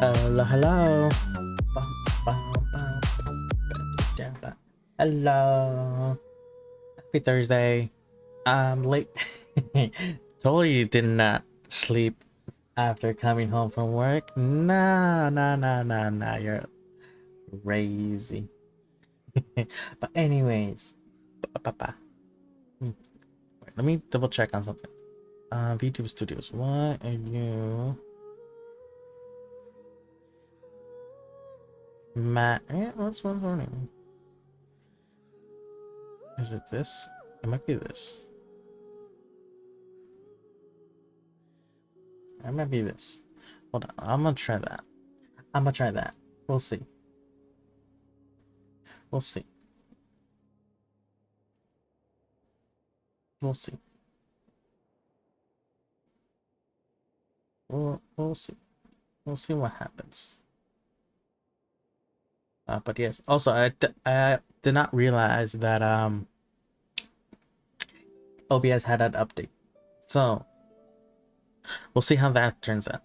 Hello, hello. Hello. Happy Thursday. I'm late. Totally did not sleep after coming home from work. Nah. You're crazy. But anyways, wait, let me double check on something. VTube Studios. What are you? Matt. Yeah, what's running? Is it this? It might be this. It might be this. Hold on. I'm gonna try that. We'll see. We'll see. We'll see. We'll see. We'll see what happens. But yes. Also, I did not realize that OBS had an update. So we'll see how that turns out.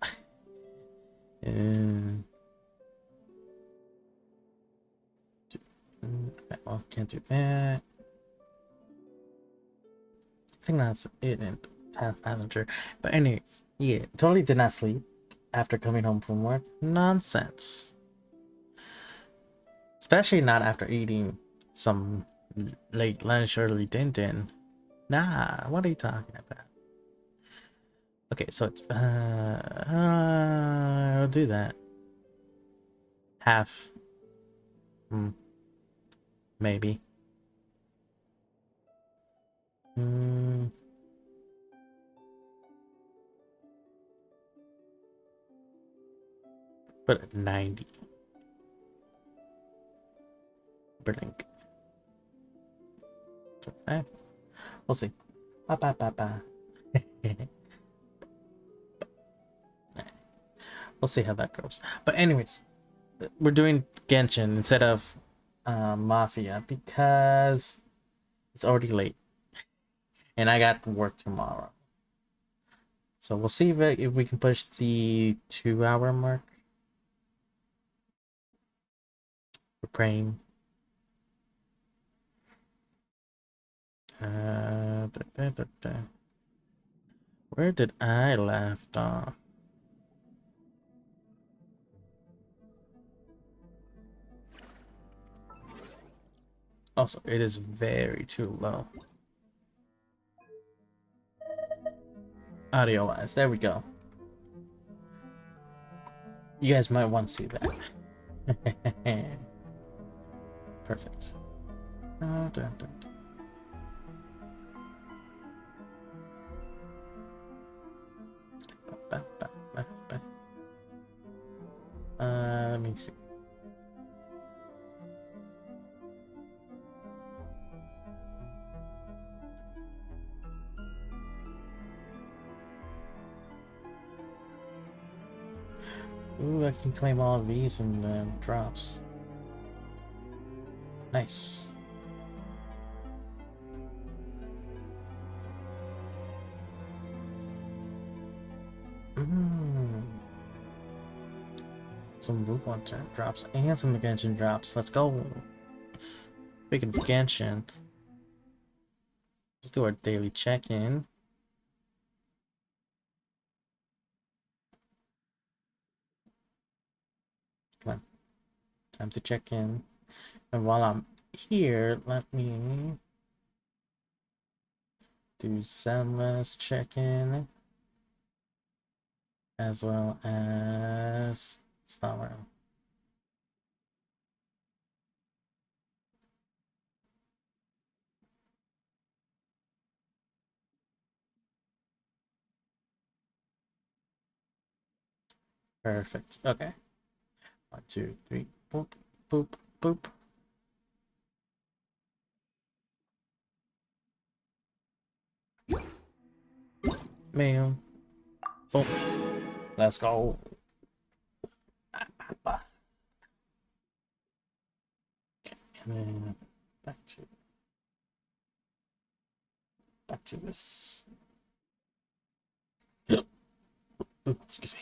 Well, can't do that. I think that's it in Task Passenger. But anyways, yeah, totally did not sleep after coming home from work. Nonsense. Especially not after eating some late lunch, early din. Nah, what are you talking about? Okay, so it's I'll do that. Half. Maybe. Put it 90. Blink. Okay. We'll see. Ba. We'll see how that goes. But anyways, we're doing Genshin instead of Mafia because it's already late and I got work tomorrow. So we'll see if we can push the 2-hour mark. We're praying. Where did I left off? Also, it is very too low. Audio wise, there we go. You guys might want to see that. Perfect. Let me see. Ooh, I can claim all of these and drops. Nice. Some Rupon drops and some Genshin drops. Let's go. Speaking of Genshin, let's do our daily check-in. Come on. Time to check in. And while I'm here, let me do Zenless check-in as well as Star. Perfect. Okay. 1, 2, 3. Boop, boop, boop. Mail. Boom. Let's go. Okay, and then back to this. Ooh, excuse me.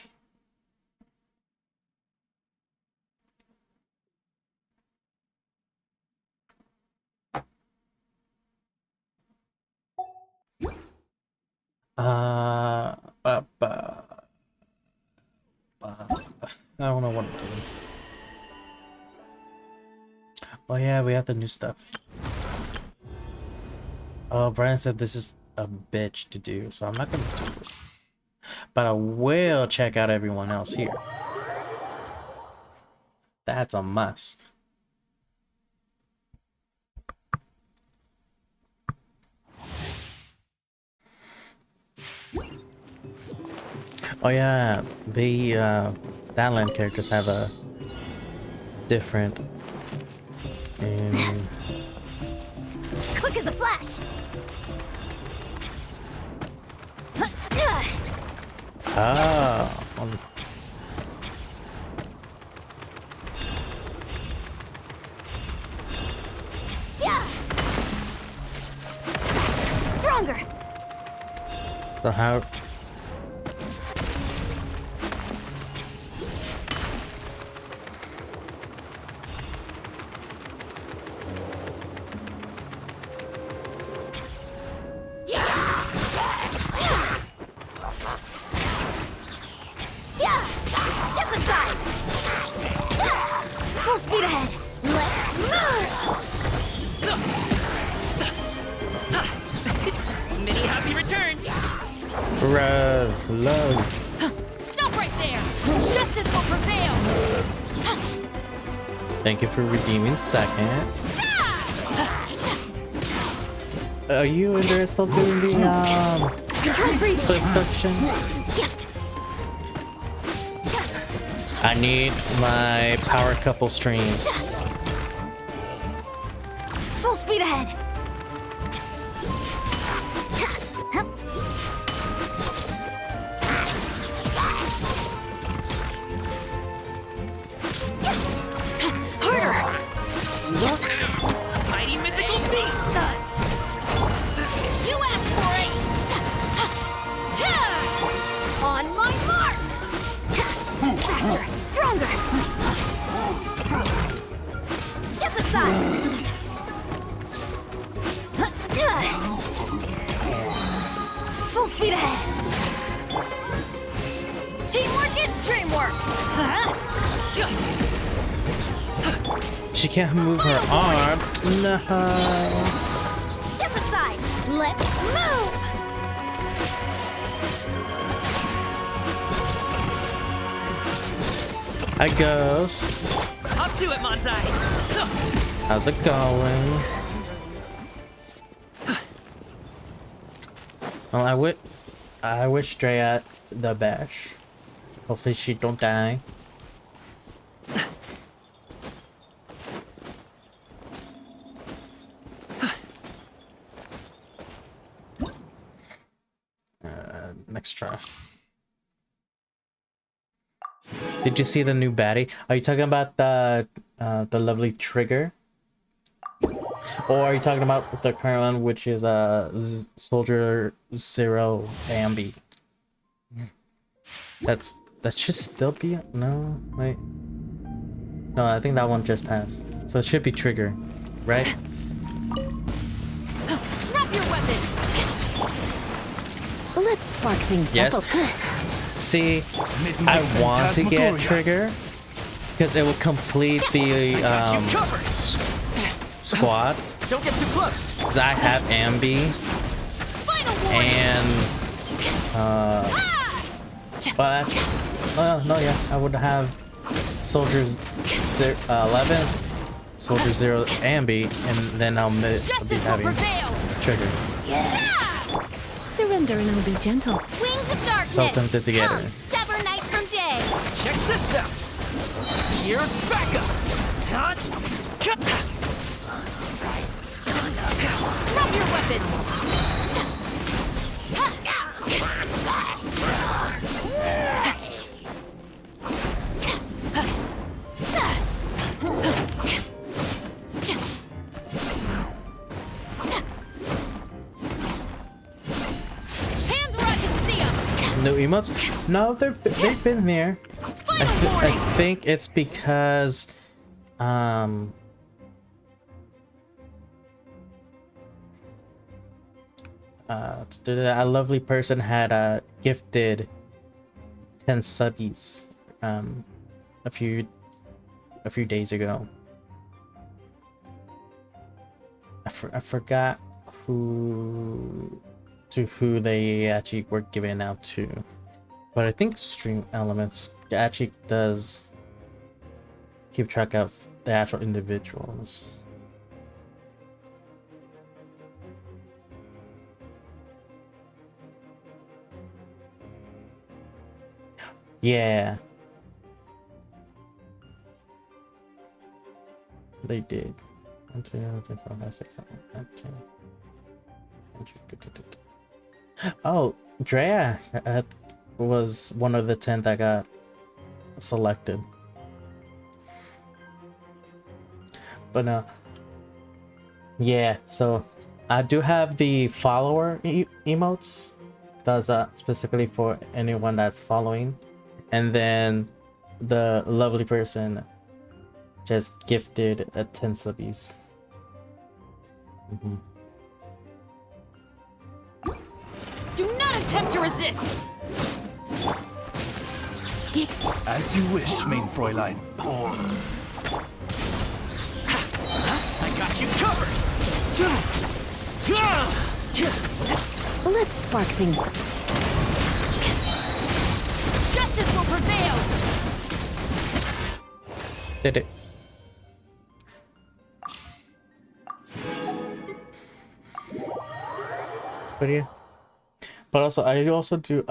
Uh, uh, uh, I don't know what I'm doing. Oh yeah, we have the new stuff. Oh, Brian said this is a bitch to do, so I'm not gonna do it. But I will check out everyone else here. That's a must. Oh yeah, the Downland characters have a different in Quick as a flash. oh Yeah. Stronger. so how Yeah. Step aside. Full speed ahead. Let's move. Many happy returns. love. Stop right there. Justice will prevail. Thank you for redeeming second. Are you and Dara still doing the Control breathing. split function? I need my power couple streams. Full speed ahead. Harder. Mighty mythical beast. You asked for it. On my mark. Faster, stronger. Step aside. Full speed ahead. Teamwork is dreamwork. She can't move her arm. No. Step aside. Let's move. Hi, Ghost. Hop to it, Monzai. How's it going? Well, I wish Drea the best. Hopefully she don't die. Next try. Did you see the new baddie? Are you talking about the lovely Trigger? Or are you talking about the current one, which is Soldier Zero Ambi? That should still be no wait. No, I think that one just passed. So it should be Trigger, right? Drop your weapons. Let's spark things Yes. up. See, I want to get Trigger because it will complete the Covered. squad. Don't get too close. Because I have Ambi Final warning. and but no, yeah, I would have Soldier 11, Soldier 0 Ambi, and then I'll be Justice will having prevail. Trigger. Surrender and I'll be gentle. Wings of darkness. So tempted to get Come, her. sever night from day. Check this out. Here's backup. Drop your weapons. Hands where I can see them. No emotes? No, they've been there. Final I warning. think it's because a lovely person had gifted 10 subbies a few days ago. I forgot who they actually were given out to, but I think Stream Elements actually does keep track of the actual individuals. Yeah, they did. 1, 2, 3, 4, 5, 6, 7, 8, 10. Oh, Drea was one of the 10 that got selected. But yeah, so I do have the follower emotes. That's specifically for anyone that's following. And then the lovely person just gifted 10 subbies. Do not attempt to resist! As you wish, main Fräulein. I got you covered! Let's spark things up. Justice will prevail! Did it. But yeah. But also I also do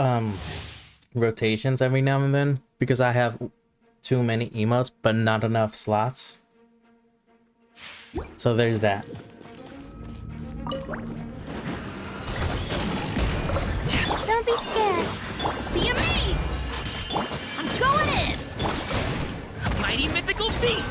rotations every now and then because I have too many emotes but not enough slots. So there's that. Don't be scared. Be amazed! I'm going in! Mighty mythical beast!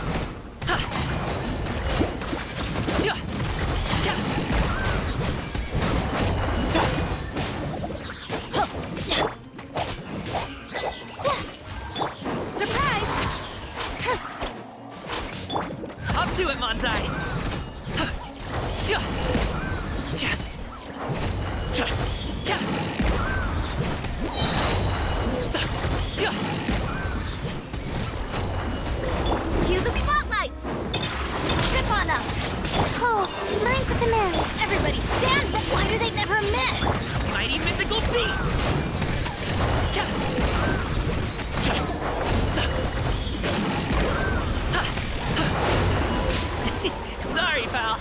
Surprise! Up to it, Manzai! Cue the spotlight! Step on up! Oh, mine's the command. Everybody stand back! Why do they never miss? Mighty mythical beast! Sorry, pal.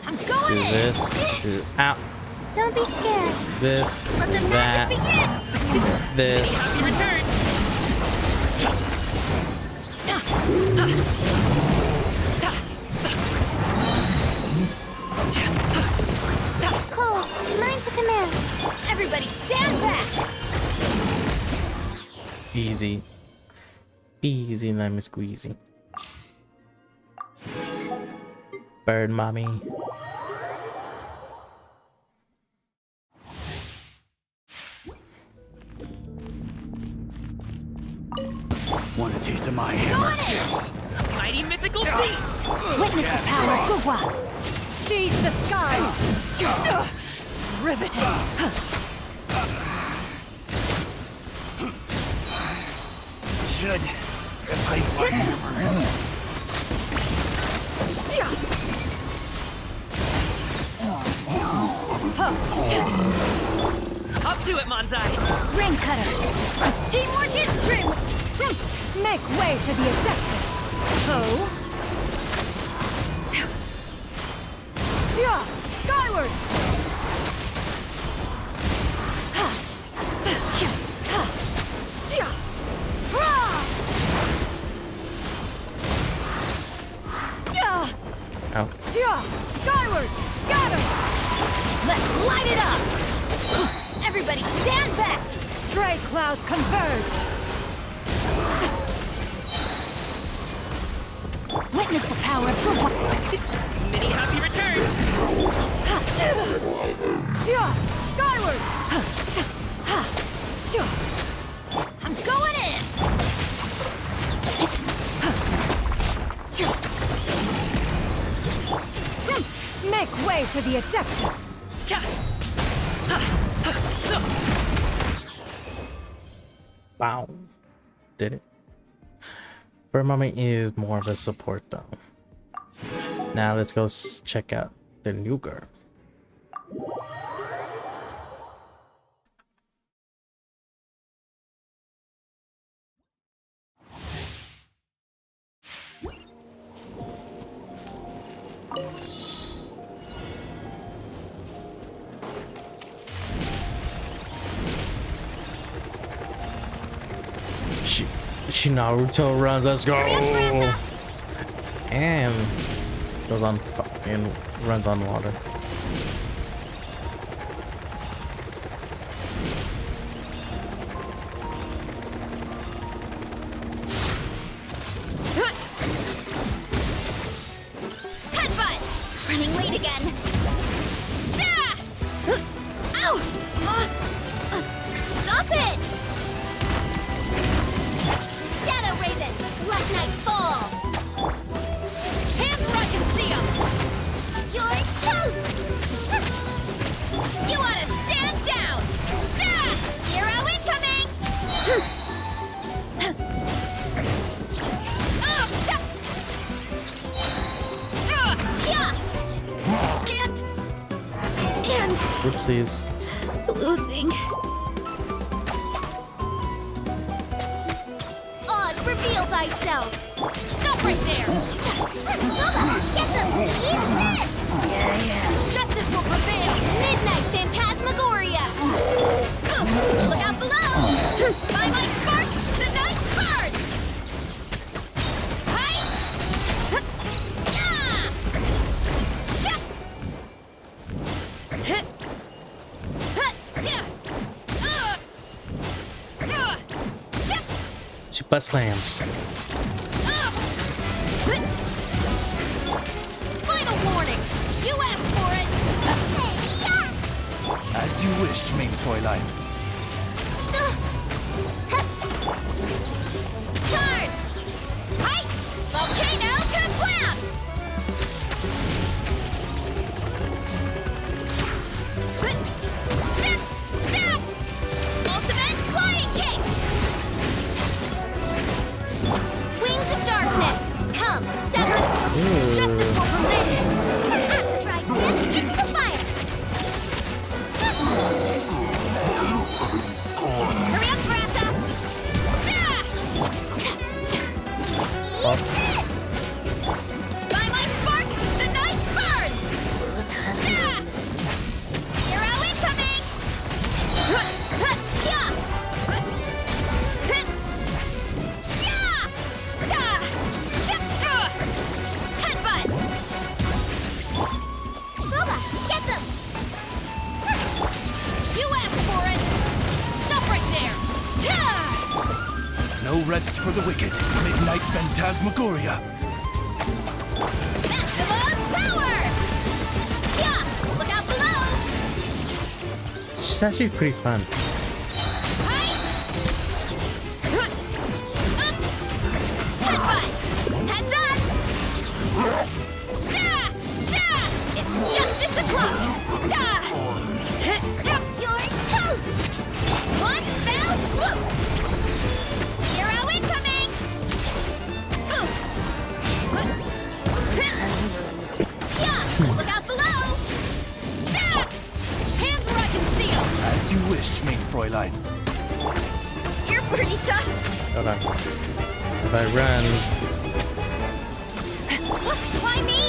I'm Do going in! this. Do out. Don't be scared. This. Let the That. magic begin! This. Happy return! Cole, mine's the command. Everybody stand back! Easy. Easy, lemon squeezy. Bird mommy. Want a taste of my hammer? Mighty mythical beast! Witness the power of Gugwa! Seize the skies! Riveting! Should replace my hammer. Up to it, Manzai! Ring cutter! Teamwork is dream! Make way for the Adeptus! Oh! Yeah! Skyward! Ow. Yeah! Skyward! Scatter! Let's light it up! Everybody stand back! Stray clouds converge! Witness the power of Gugwa! Many happy returns! Yeah! Skyward! I'm going in! Make way for the Adepti! Wow. Did it. Bird Mommy is more of a support though. Now let's go check out the new girl. She Naruto runs. Let's go. And goes on and runs on water. Headbutt! Running late again. Ow! Stop it! Shadow Raven, let night fall! Hands where I can see 'em! You're toast! You ought to stand down! Hero incoming! Can't stand Oopsies. losing. Oz, reveal thyself! Stop right there! Get them! Eat this! Justice will prevail! Midnight Phantasmagoria! Look out below! By my spark, the night cards! Hi! She butt slams. Final warning! You asked for it! As you wish, mein Fräulein. Charge! Hi! Volcano Kablam! Ultimate Flying Kick! Wings of Darkness! Come, sever! Justice will prevail! Right this into the fire! Hurry up, Varesa! Eat this! By my spark, the night burns! Hero incoming! Headbutt! Booba, get them! You asked for it! Stop right there! No rest for the wicked. Midnight Phantasmagoria. Maximum power! Yeah! Look out below! She's actually pretty fun. Hi! Headbutt! Heads up! It's justice o'clock! You're toast! One fell swoop! Hero incoming! Oof! Yeah! Look out below! Hands where I can see 'em! As you wish, mein Fräulein. You're pretty tough! Hold on. If I run, Why me?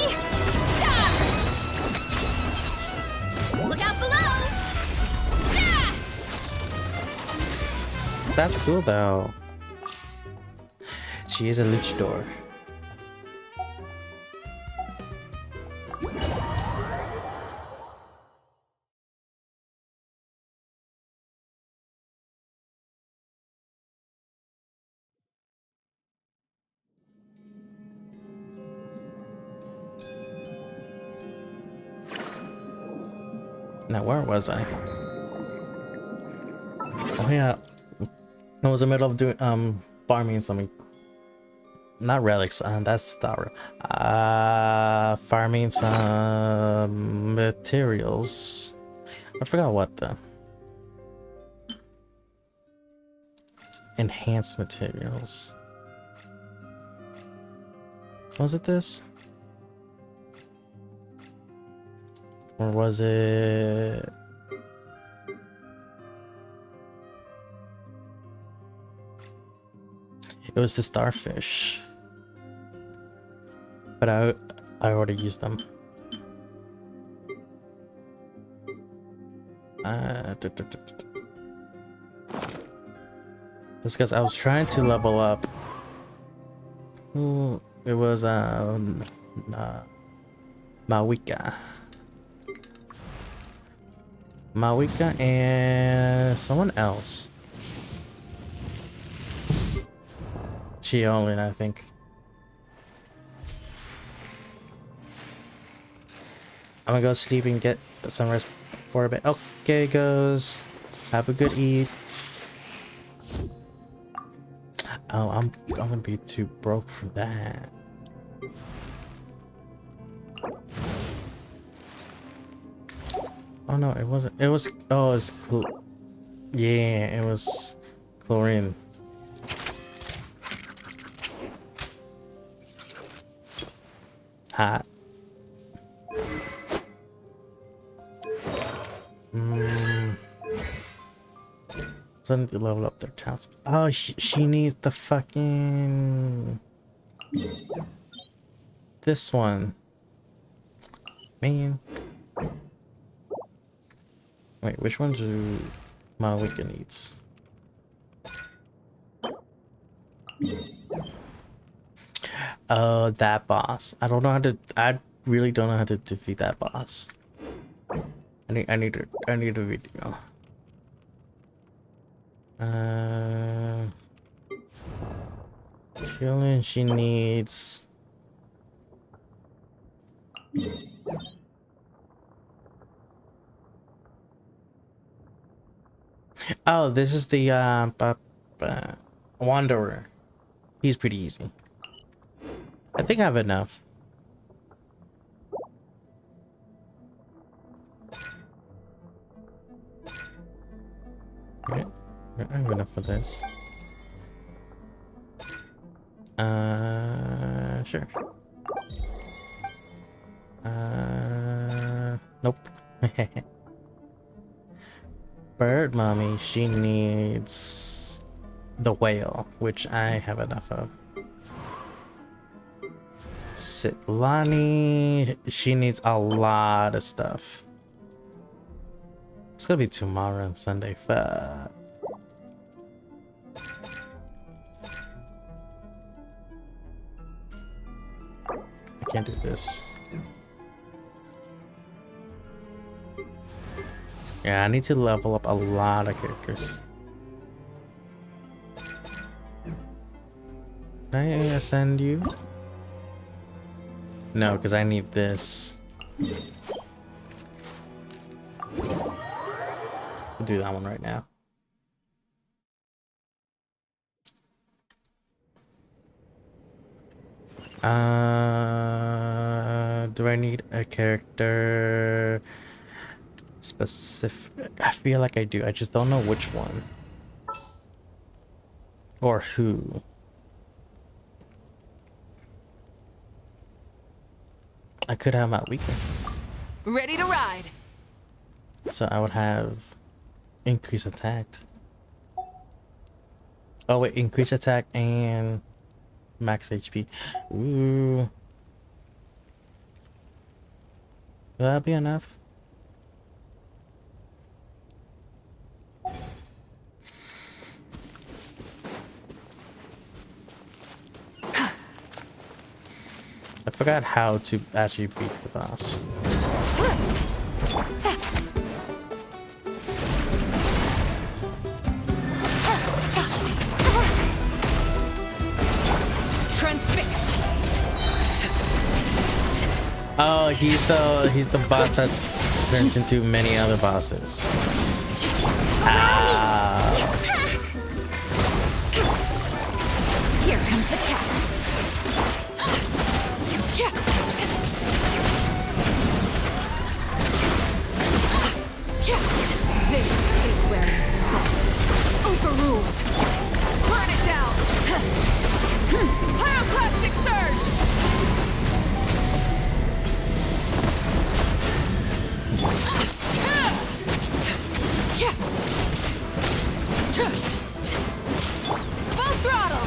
Look out below! that's cool though. She is a luchador. Now where was I? Oh yeah, I was in the middle of doing farming something. not relics, that's the farming some materials. I forgot what the enhanced materials. Was it this? Or was it? It was the starfish. But I already used them. Just because I was trying to level up. Ooh, it was Mawika and someone else. Chiolin, I think. I'm gonna go sleep and get some rest for a bit. Okay, goes. Have a good eat. Oh, I'm gonna be too broke for that. Oh no, it wasn't. It was. Oh, it's yeah, it was chlorine. Hot. So I need to level up their talents. Oh, she needs the fucking this one. Man. Wait, which ones do Malika needs? Oh, that boss. I don't know how to. I really don't know how to defeat that boss. I need a video. Chillin', she needs. Oh, this is the Wanderer. He's pretty easy. I think I have enough. Okay, I have enough for this. Sure. Nope. Bird mommy, she needs the whale, which I have enough of. Sitlani, she needs a lot of stuff. It's gonna be tomorrow and Sunday. Fuck. I can't do this. Yeah, I need to level up a lot of characters. Can I ascend you? No, because I need this. We'll do that one right now. Do I need a character specific? I feel like I do. I just don't know which one. Or who. I could have my weekend. Ready to ride. So I would have increased attack. Oh wait, increase attack and max HP. Ooh. Will that be enough? I forgot how to actually beat the boss. Transfixed. Oh, he's the boss that turns into many other bosses. Here comes the catch. This is where you fall. Overruled. Burn it down. Pyroclastic surge. Full throttle.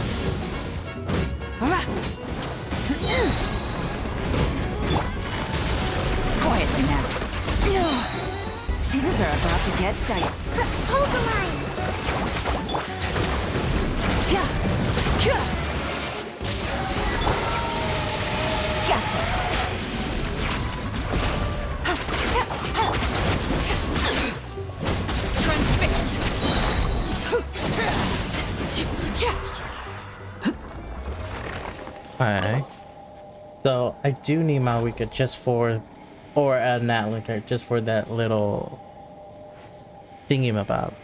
Quietly now. Things are about to get dicey. Hold the line. Gotcha. Transfixed. Alright. So I do need my Wicca just for, or a Natlicker just for that little thingy about.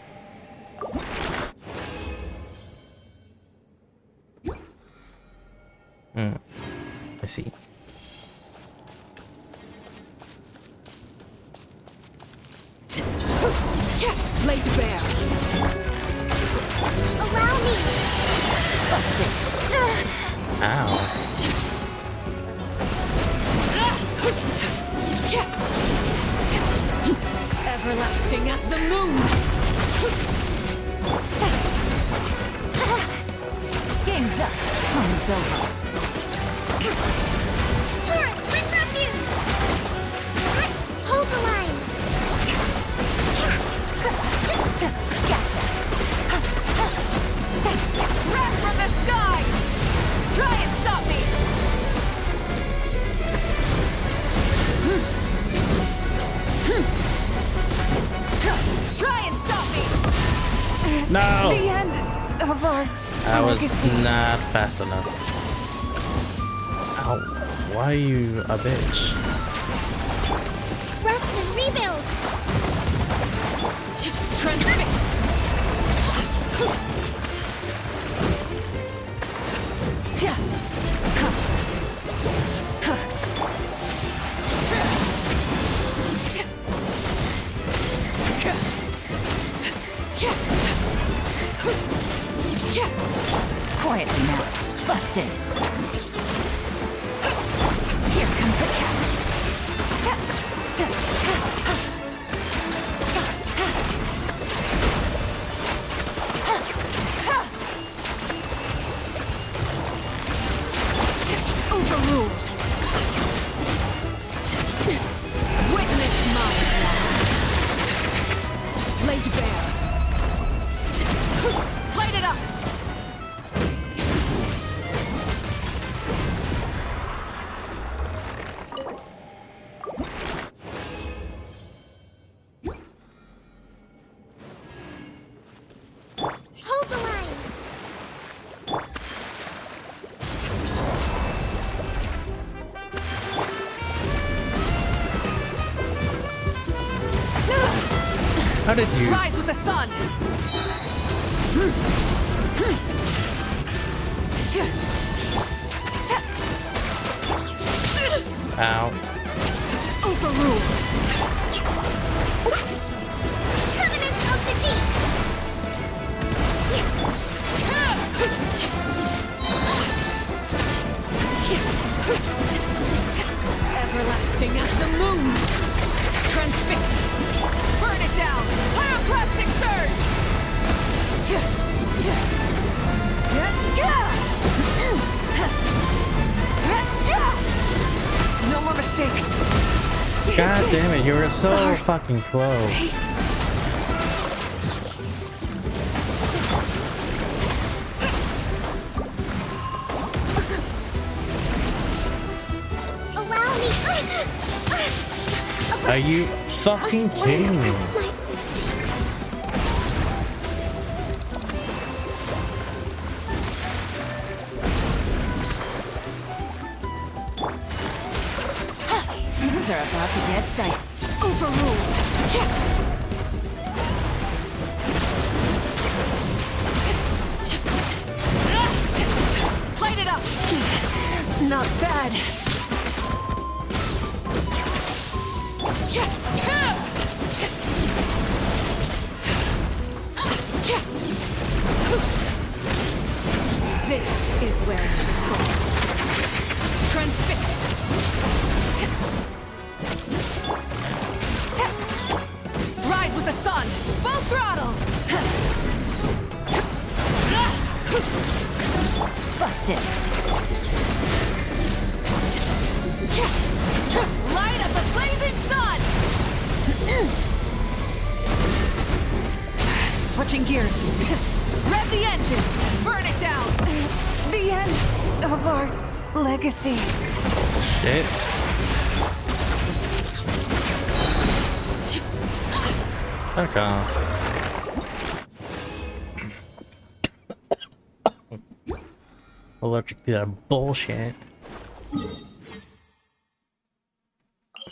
I see. Laid bare. Allow me. Busted. Ow. Everlasting as the moon. Game's up. Fun's over. Torrent, wind refuge. Hold the line. Gotcha. Wrath from the sky. Try and stop me. Try and stop me. No! The end of our I was legacy. not fast enough. Ow. Why are you a bitch? Rest and rebuild. Transfixed. Quietly now. Busted. Here comes the catch. Overruled. Witness my lies. Laid bare. Light it up. Hold the line. How did you? Rise with the sun. Ow. Overruled. Covenant of the Deep. Everlasting as the moon. Transfixed. Burn it down. Pyroclastic surge. No more mistakes. God damn it, you were so fucking close. Allow me. Are you fucking kidding me? My mistakes. Things are about to get dicey. Overruled. Light it up. Not bad. This is where you fall. Transfixed. Rise with the sun. Full throttle. Busted. Light up the blazing sun. Switching gears. Rev the engines. Burn it down. The end of our legacy. Shit. Fuck off. Allergic to that bullshit.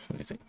Let me see.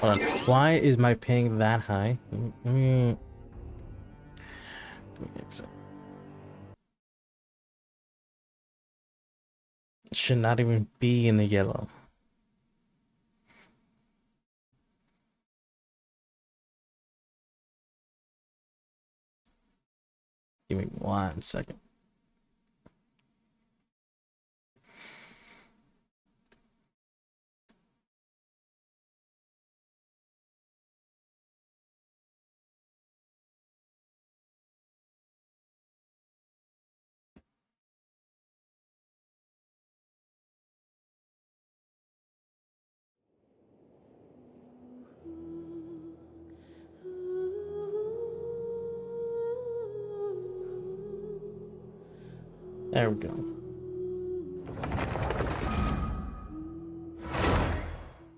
Hold on. Why is my ping that high? Let me it should not even be in the yellow. Give me 1 second. There we go.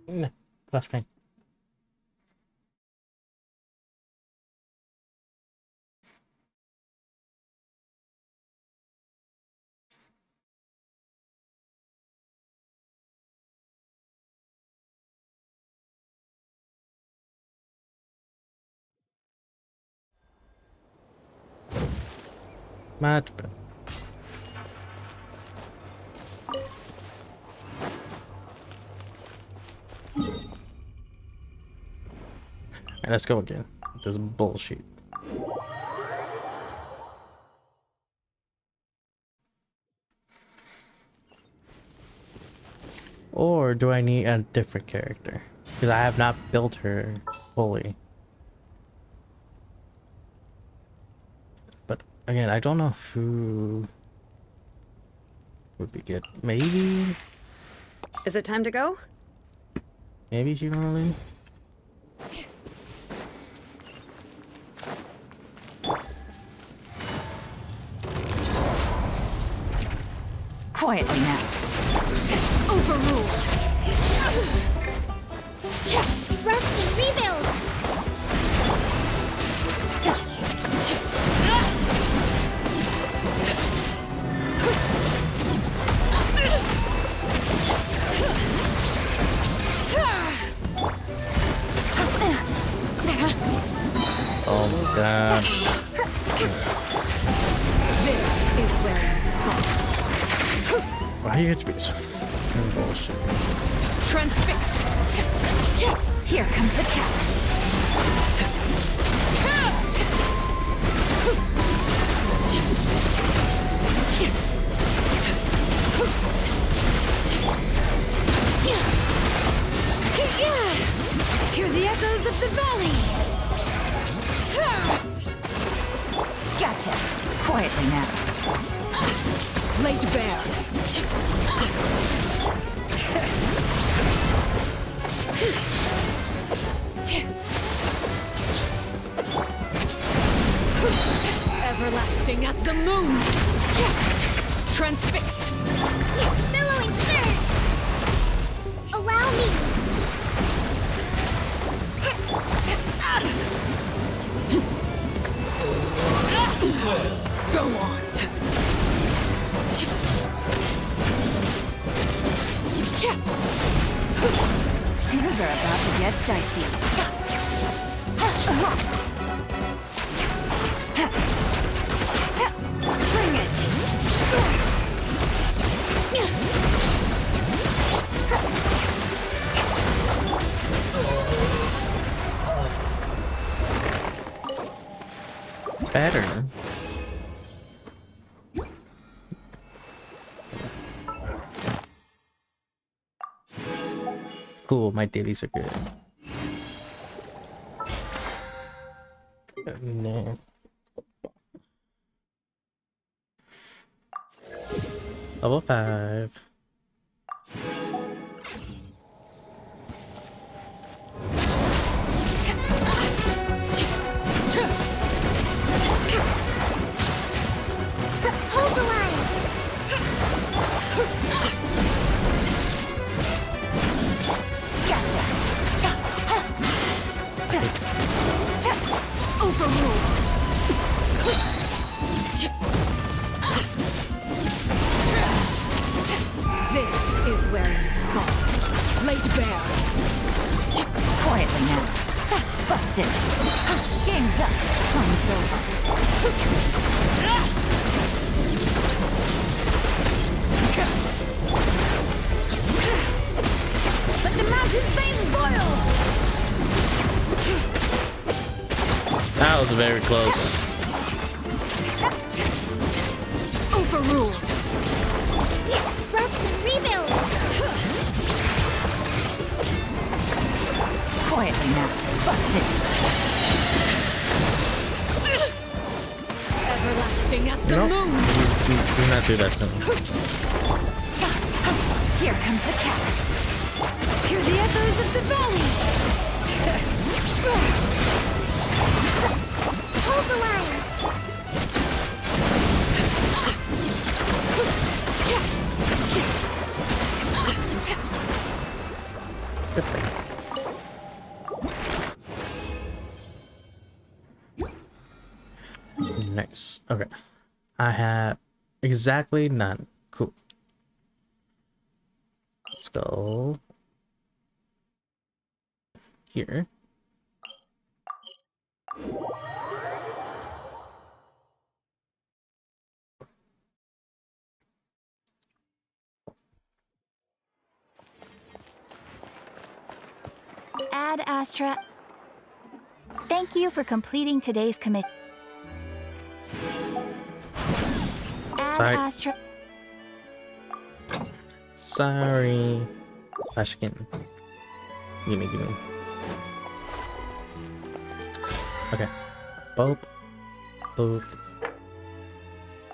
Nah, flashbang. Much better. Alright, let's go again. This bullshit. Or do I need a different character? Because I have not built her fully. But again, I don't know who would be good. Maybe? Is it time to go? Maybe she gonna leave? Quietly now. Overruled. Rest and rebuild! Oh my god. This is where you fall. Why do you have to be so fucking bullshit? Transfixed. Here comes the catch. Hear the echoes of the valley! Gotcha. Quietly now. Laid bare. Everlasting as the moon! Transfixed! Billowing surge! Allow me! Go on! Things are about to get dicey. Bring it! Better. Cool, my dailies are good. No. Level 5. Hold the line! Gotcha. Overruled! This is where you fall. Laid bare. Quietly now. Busted. Game's up. Fun's over. Let the mountain flames boil! That was very close. Overruled! Rest and rebuild! Quietly now. Busted. Everlasting as the Nope. moon! Do not do that to me. Here comes the catch. Hear the echoes of the valley! Hold the line! Good thing. Nice. Okay. I have exactly none. Cool. Let's go here. Ad Astra. Thank you for completing today's commit. Ad Sorry. Astra. Sorry. Flash again. Gimme. Okay. Boop. Boop.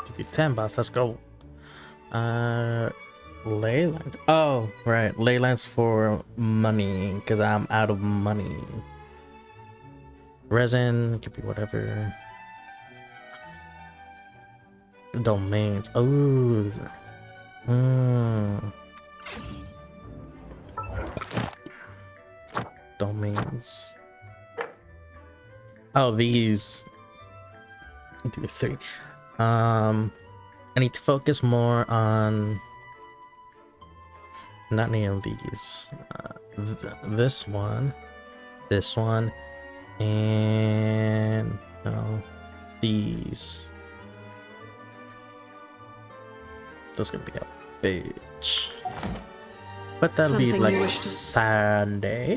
Give you 10 bucks. Let's go. Leyland. Oh, right. Leyland's for money because I'm out of money. Resin could be whatever. Domains. Oh. Domains. Oh, these. Do 3. I need to focus more on not any of these. This one, and no, these. Those gonna be a bitch, but that'll be Something like you wish to- Sunday.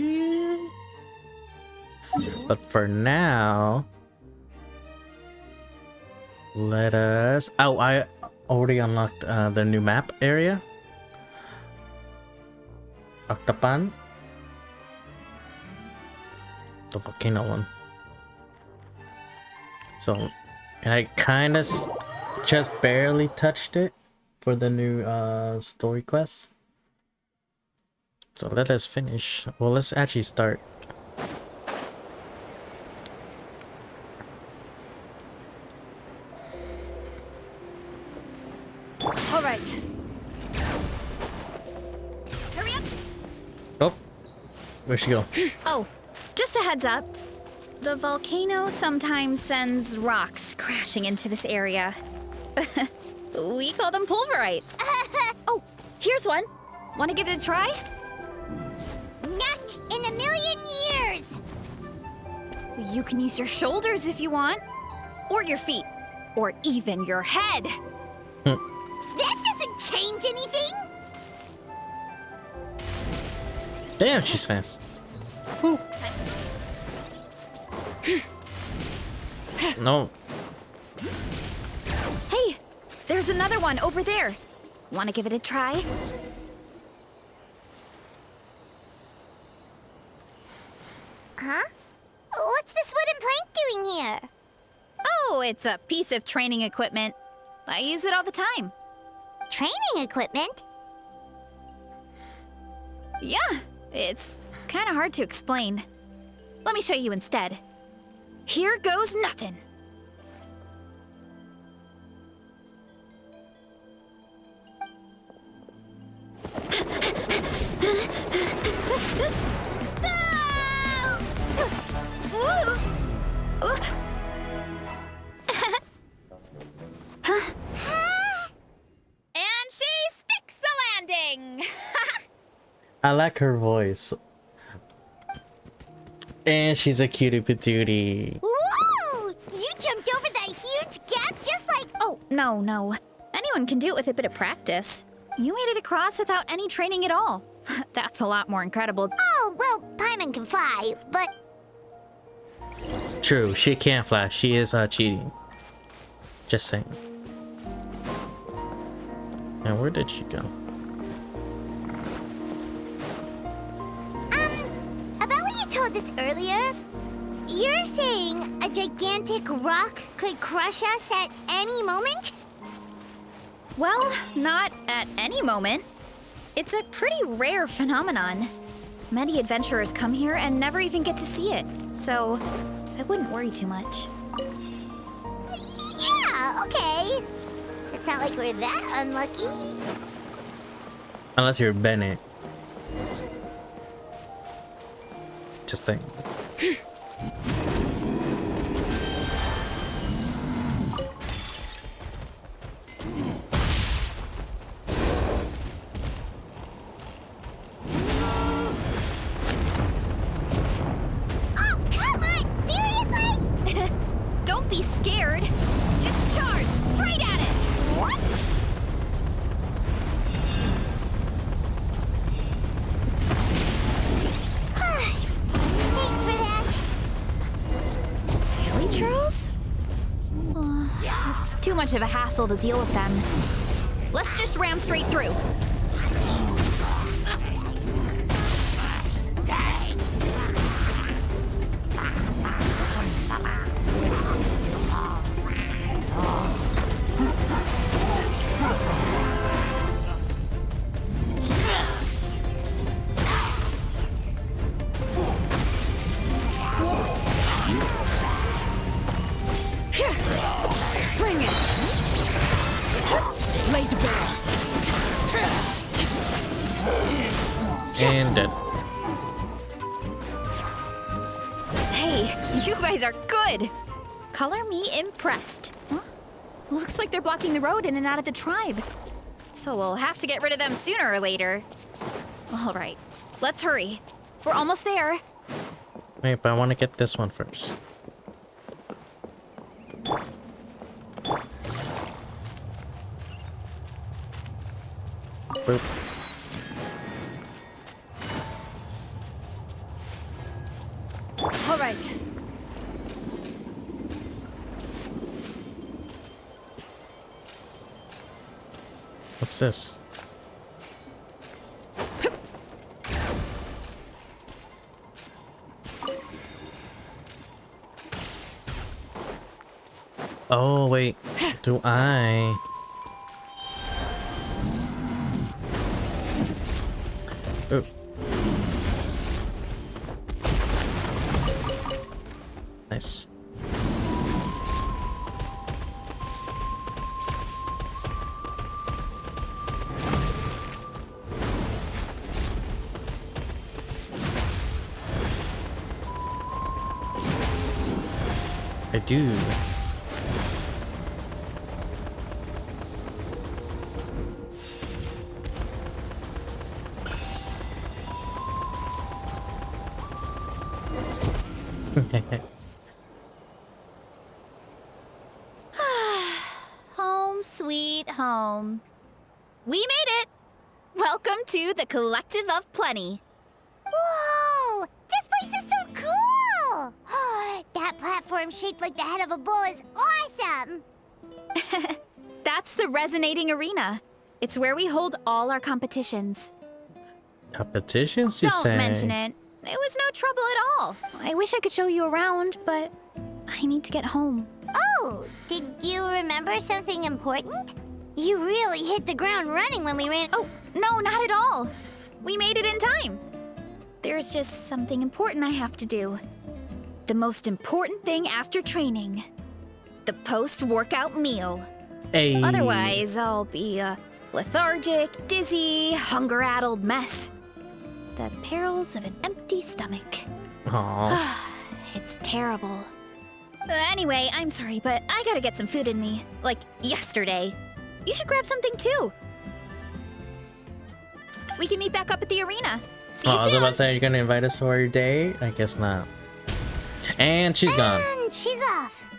But for now, let us. Oh, I already unlocked the new map area. Octopan. The volcano one. So, and I kind of just barely touched it for the new story quest. So let us finish. Well, let's actually start. right. Hurry up. Oh, where'd she go? Oh, just a heads up. The volcano sometimes sends rocks crashing into this area. We call them pulverite. Oh, here's one. Want to give it a try? Not in a million years. You can use your shoulders if you want, or your feet, or even your head. That doesn't change anything. Damn, she's fast. No. Hey, there's another one over there. Want to give it a try? Huh? What's this wooden plank doing here? Oh, it's a piece of training equipment. I use it all the time. Training equipment? Yeah, it's kind of hard to explain. Let me show you instead. Here goes nothing. And she sticks the landing. I like her voice. And she's a cutie patootie. Whoa! You jumped over that huge gap just like... Oh, no. Anyone can do it with a bit of practice. You made it across without any training at all. That's a lot more incredible. Oh, well, Paimon can fly, but... True, she can't fly. She is cheating. Just saying. Now, where did she go? About what you told us earlier, you're saying a gigantic rock could crush us at any moment? Well, not at any moment. It's a pretty rare phenomenon. Many adventurers come here and never even get to see it, so I wouldn't worry too much. Yeah, okay. It's not like we're that unlucky. Unless you're Bennett. Just saying. Oh, come on! Seriously? Don't be scared. Just charge straight at it. What? Thanks for that. Really, Charles? It's too much of a hassle to deal with them. Let's just ram straight through. Bring it! Laid bare. And dead. Hey, you guys are good. Color me impressed. Huh? Looks like they're blocking the road in and out of the tribe. So we'll have to get rid of them sooner or later. All right, let's hurry. We're almost there. Wait, but I want to get this one first. Boop. All right. What's this? Oh, wait. Do I? Oh. Nice. do. Home sweet home. We made it! Welcome to the Collective of Plenty. Whoa! This place is so cool! That platform shaped like the head of a bull is awesome! That's the Resonating Arena. It's where we hold all our competitions. Competitions, you Don't say? mention it. It was no trouble at all. I wish I could show you around, but I need to get home. Oh, did you remember something important? You really hit the ground running when we ran. Oh, no, not at all. We made it in time. There's just something important I have to do. The most important thing after training. The post-workout meal. Hey. Otherwise, I'll be a lethargic, dizzy, hunger-addled mess. The perils of an empty stomach. Aww. It's terrible. Anyway, I'm sorry, but I gotta get some food in me. Like, yesterday. You should grab something, too. We can meet back up at the arena. See you I was soon. about to say, are you gonna invite us for your date? I guess not. And she's gone. And she's off.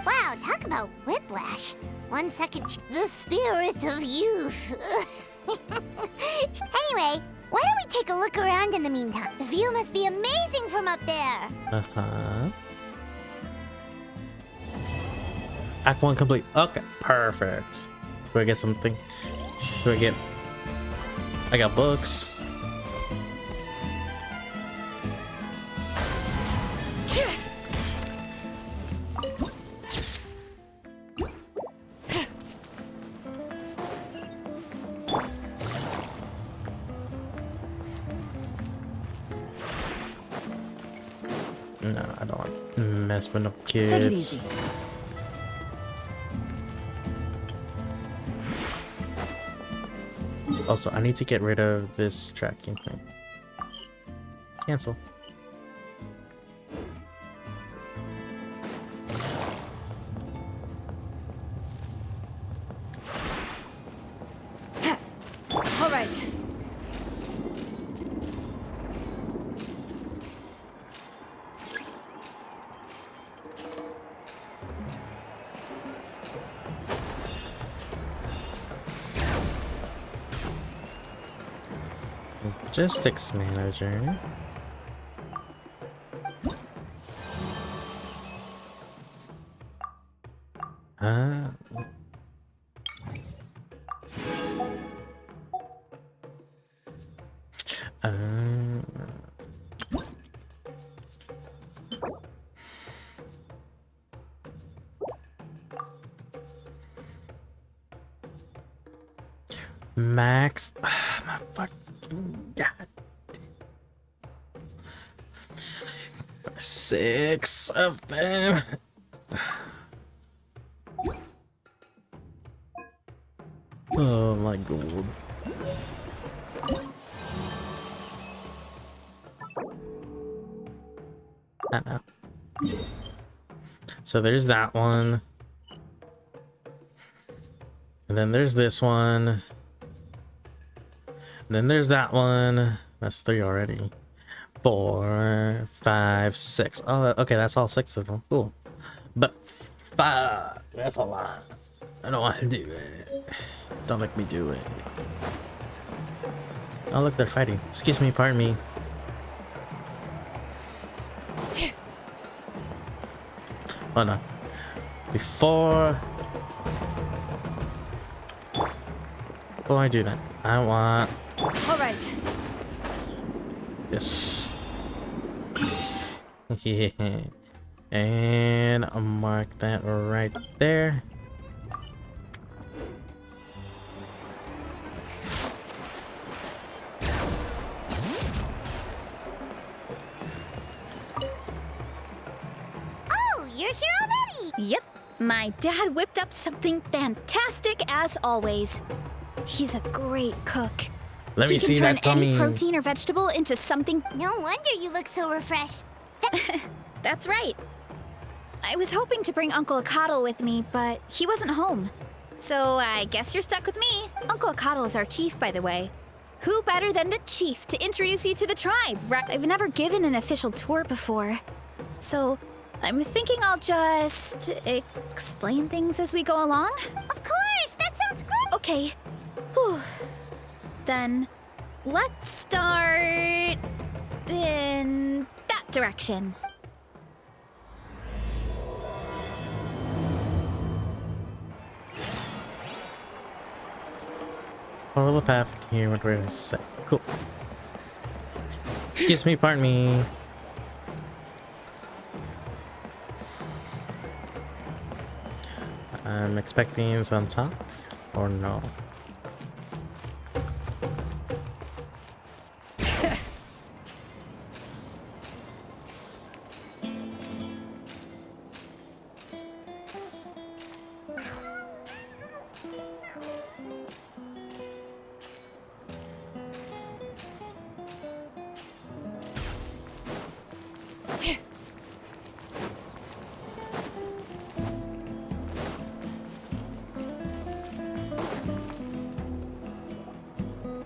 Wow, talk about whiplash. 1 second, the spirit of youth. Anyway, why don't we take a look around in the meantime? The view must be amazing from up there. Uh-huh. Act 1 complete. Okay, perfect. Do I get something? Do I get... I got books. No, I don't want to mess with no kids. Take it easy. Also, I need to get rid of this tracking thing. Cancel. All right. Logistics manager. Ah. Max. My fucking god. 6 of them. Oh my god. I know. So there's that one. And then there's this one. And then there's that one. That's 3 already. 4, 5, 6. Oh, okay, that's all 6 of them. Cool. But 5, that's a lot. I don't want to do it. Don't make me do it. Oh, look, they're fighting. Excuse me, pardon me. Oh no. Before I do that, I want All right. this. Yeah. And I'll mark that right there. Oh, you're here already? Yep. My dad whipped up something fantastic as always. He's a great cook. Let me He can see turn that any tummy. protein or vegetable into something. No wonder you look so refreshed. That's right. I was hoping to bring Uncle Akatl with me, but he wasn't home. So I guess you're stuck with me. Uncle Akatl is our chief, by the way. Who better than the chief to introduce you to the tribe? I've never given an official tour before. So I'm thinking I'll just explain things as we go along. Of course! That sounds great! Okay. Whew. Then let's start in that direction. Follow the path here. What we're say. Cool. Excuse me, pardon me. I'm expecting some talk, or no?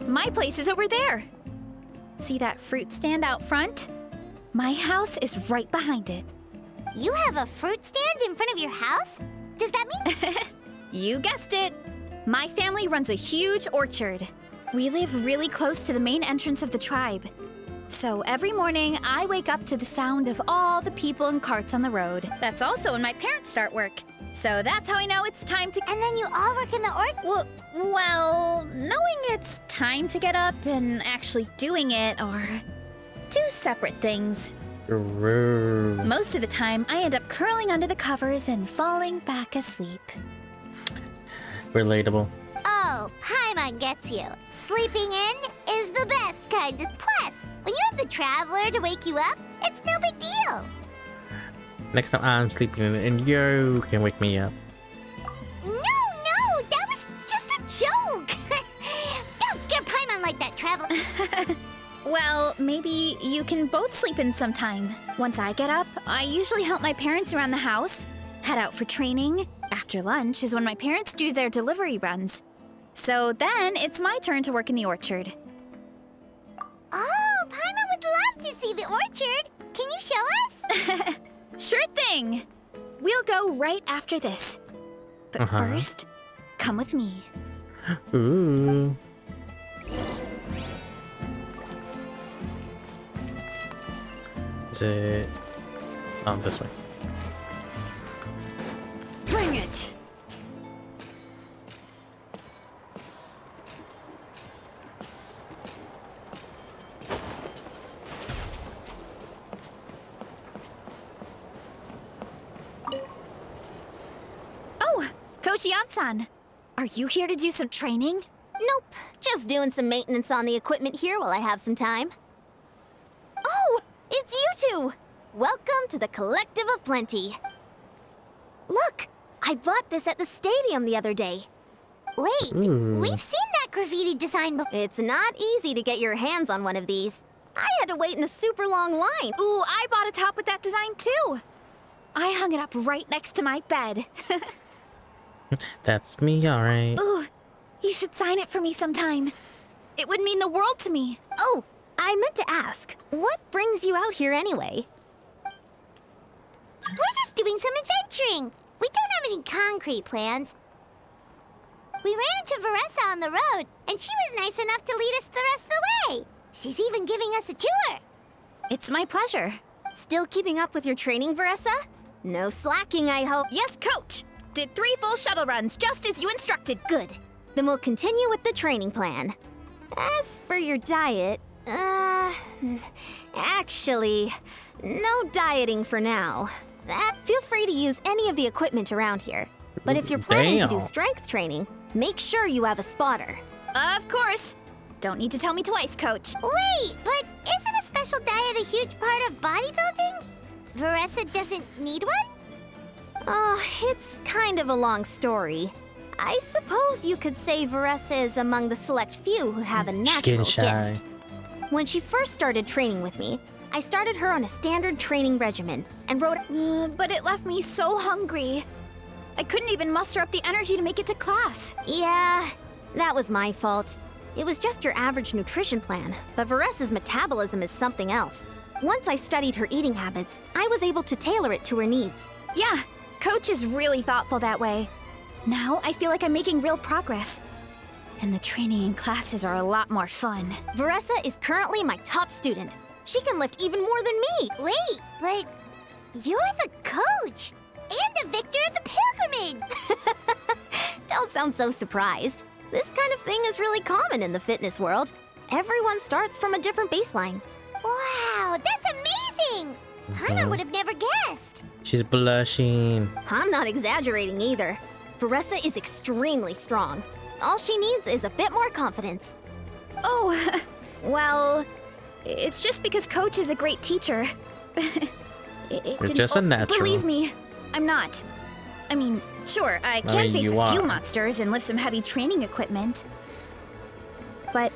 My place is over there. See that fruit stand out front? My house is right behind it. You have a fruit stand in front of your house? Does that mean... You guessed it. My family runs a huge orchard. We live really close to the main entrance of the tribe. So every morning, I wake up to the sound of all the people and carts on the road. That's also when my parents start work. So that's how I know it's time to... And then you all work in the orchard? Well, knowing it's time to get up and actually doing it are two separate things. Rude. Most of the time, I end up curling under the covers and falling back asleep. Relatable. Oh, Paimon gets you. Sleeping in is the best kind of... Plus, when you have the Traveler to wake you up, it's no big deal. Next time I'm sleeping and you can wake me up. No, that was just a joke. Don't scare Paimon like that, Traveler. Well, maybe you can both sleep in sometime. Once I get up, I usually help my parents around the house, head out for training. After lunch is when my parents do their delivery runs. So then it's my turn to work in the orchard. Oh, Paimon would love to see the orchard. Can you show us? Sure thing! We'll go right after this. But first, come with me. Ooh. Is it... Oh, this way. Bring it! Oh, Coach Yansan, are you here to do some training? Nope, just doing some maintenance on the equipment here while I have some time. Oh, it's you two! Welcome to the Collective of Plenty. Look, I bought this at the stadium the other day. Wait, we've seen that graffiti design before. It's not easy to get your hands on one of these. I had to wait in a super long line. Ooh, I bought a top with that design too. I hung it up right next to my bed. That's me, alright. Ooh, you should sign it for me sometime. It would mean the world to me. Oh, I meant to ask, what brings you out here anyway? We're just doing some adventuring. We don't have any concrete plans. We ran into Varesa on the road, and she was nice enough to lead us the rest of the way. She's even giving us a tour. It's my pleasure. Still keeping up with your training, Varesa? No slacking, I hope. Yes, Coach! Did 3 full shuttle runs, just as you instructed. Good. Then we'll continue with the training plan. As for your diet, actually, no dieting for now. Feel free to use any of the equipment around here. But if you're planning to do strength training, make sure you have a spotter. Of course. Don't need to tell me twice, Coach. Wait, but isn't a special diet a huge part of bodybuilding? Varesa doesn't need one? Oh, it's kind of a long story. I suppose you could say Varesa is among the select few who have a natural shy. gift. When she first started training with me, I started her on a standard training regimen and wrote. But it left me so hungry. I couldn't even muster up the energy to make it to class. Yeah, that was my fault. It was just your average nutrition plan, but Varesa's metabolism is something else. Once I studied her eating habits, I was able to tailor it to her needs. Yeah, Coach is really thoughtful that way. Now I feel like I'm making real progress. And the training and classes are a lot more fun. Varesa is currently my top student. She can lift even more than me. Wait, but you're the coach and the victor of the pilgrimage. Don't sound so surprised. This kind of thing is really common in the fitness world. Everyone starts from a different baseline. Wow, that's amazing! Paimon would have never guessed. She's blushing. I'm not exaggerating either. Varesa is extremely strong. All she needs is a bit more confidence. Oh, well, it's just because Coach is a great teacher. You're just a natural. Believe me, I'm not. I mean, sure, I can face a few monsters and lift some heavy training equipment. But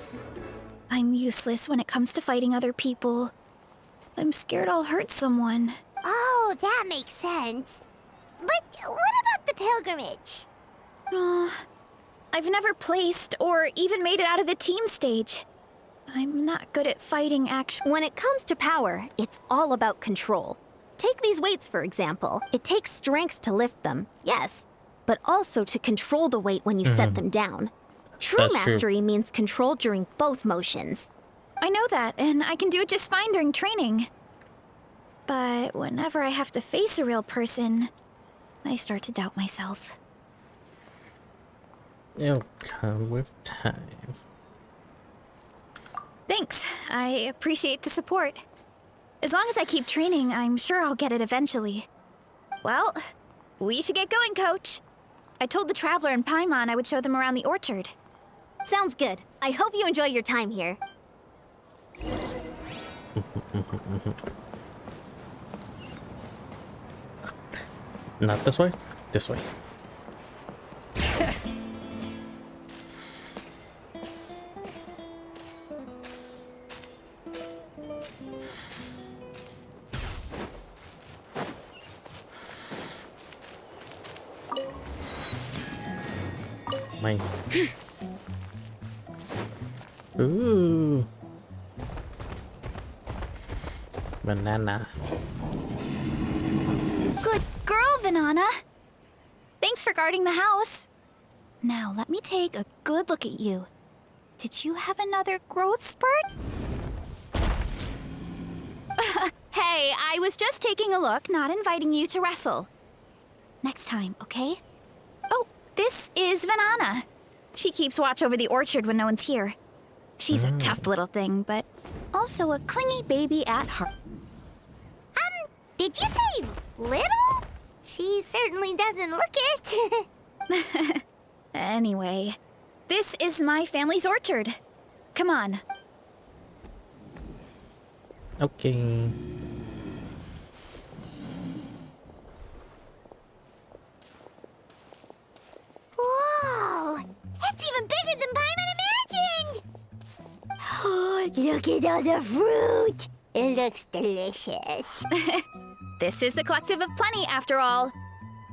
I'm useless when it comes to fighting other people. I'm scared I'll hurt someone. Oh, that makes sense. But what about the pilgrimage? I've never placed or even made it out of the team stage. I'm not good at fighting, actually. When it comes to power, it's all about control. Take these weights, for example. It takes strength to lift them, yes, but also to control the weight when you set them down. True That's mastery true. means control during both motions. I know that, and I can do it just fine during training. But whenever I have to face a real person, I start to doubt myself. It'll come with time. Thanks. I appreciate the support. As long as I keep training, I'm sure I'll get it eventually. Well, we should get going, Coach. I told the Traveler and Paimon I would show them around the orchard. Sounds good. I hope you enjoy your time here. Not this way. This way. Mine. Ooh. Banana. Good girl, Vanana. Thanks for guarding the house. Now, let me take a good look at you. Did you have another growth spurt? Hey, I was just taking a look, not inviting you to wrestle. Next time, okay? Oh, this is Vanana. She keeps watch over the orchard when no one's here. She's a tough little thing, but also a clingy baby at heart. Did you say little? She certainly doesn't look it. Anyway, this is my family's orchard. Come on. Okay. Whoa! It's even bigger than Paimon imagined! Oh, look at all the fruit! It looks delicious. This is the Collective of Plenty, after all.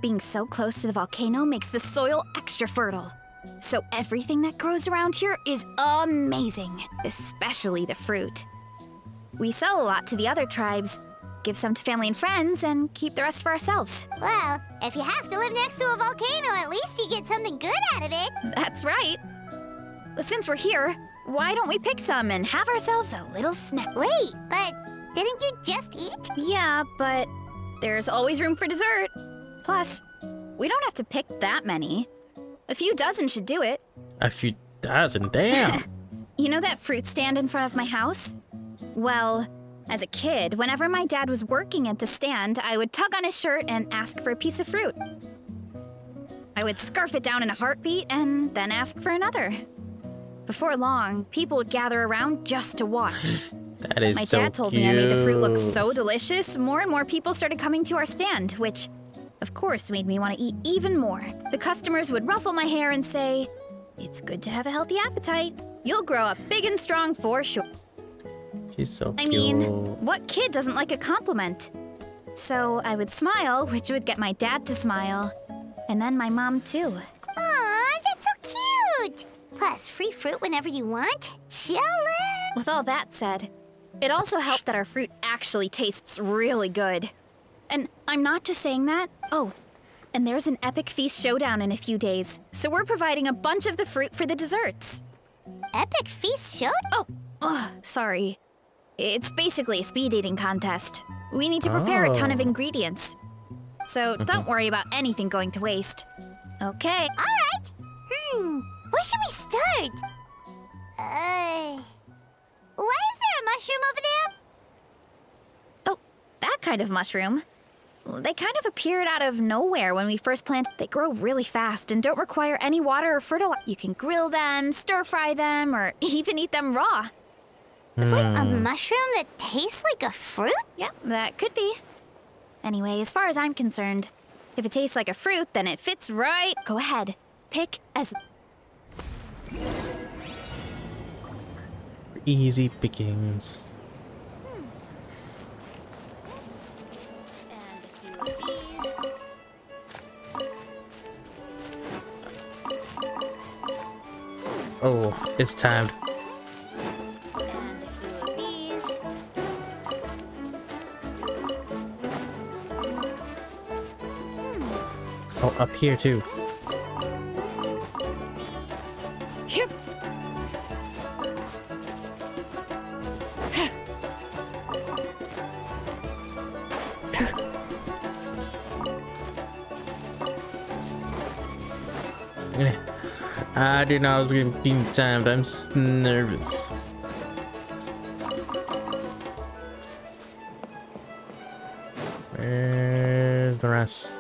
Being so close to the volcano makes the soil extra fertile. So everything that grows around here is amazing, especially the fruit. We sell a lot to the other tribes, give some to family and friends, and keep the rest for ourselves. Well, if you have to live next to a volcano, at least you get something good out of it. That's right. But since we're here, why don't we pick some and have ourselves a little snack? Wait, but didn't you just eat? Yeah, but there's always room for dessert. Plus, we don't have to pick that many. A few dozen should do it. A few dozen, damn. You know that fruit stand in front of my house? Well, as a kid, whenever my dad was working at the stand, I would tug on his shirt and ask for a piece of fruit. I would scarf it down in a heartbeat and then ask for another. Before long, people would gather around just to watch. That is My so dad told cute. me I made the fruit look so delicious, more and more people started coming to our stand, which, of course, made me want to eat even more. The customers would ruffle my hair and say, "It's good to have a healthy appetite. You'll grow up big and strong for sure." She's so I cute. mean, what kid doesn't like a compliment? So I would smile, which would get my dad to smile. And then my mom, too. Aw, that's so cute! Plus, free fruit whenever you want. Jealous! With all that said, it also helped that our fruit actually tastes really good. And I'm not just saying that. Oh, and there's an epic feast showdown in a few days, so we're providing a bunch of the fruit for the desserts. Epic feast show? Oh, sorry. It's basically a speed eating contest. We need to prepare a ton of Oh. ingredients. So don't worry about anything going to waste. Okay. Alright. Where should we start? Why is there a mushroom over there? Oh, that kind of mushroom. They kind of appeared out of nowhere when we first planted. They grow really fast and don't require any water or fertilizer. You can grill them, stir fry them, or even eat them raw. Wait, a mushroom that tastes like a fruit? Yeah, that could be. Anyway, as far as I'm concerned, if it tastes like a fruit, then it fits right. Go ahead. Pick as... Easy pickings. Oh, it's time. Oh, up here too. I didn't know I was being timed. I'm nervous. Where's the rest?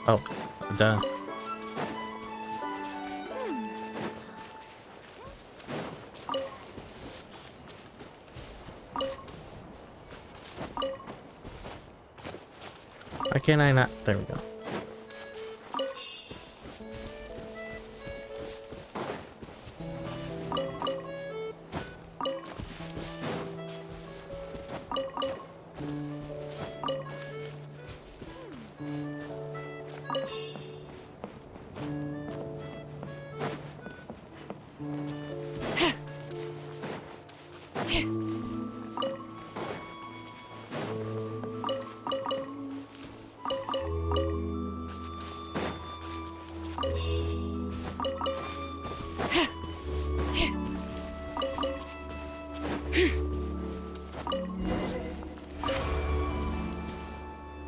Oh, duh. Why can't I not? There we go.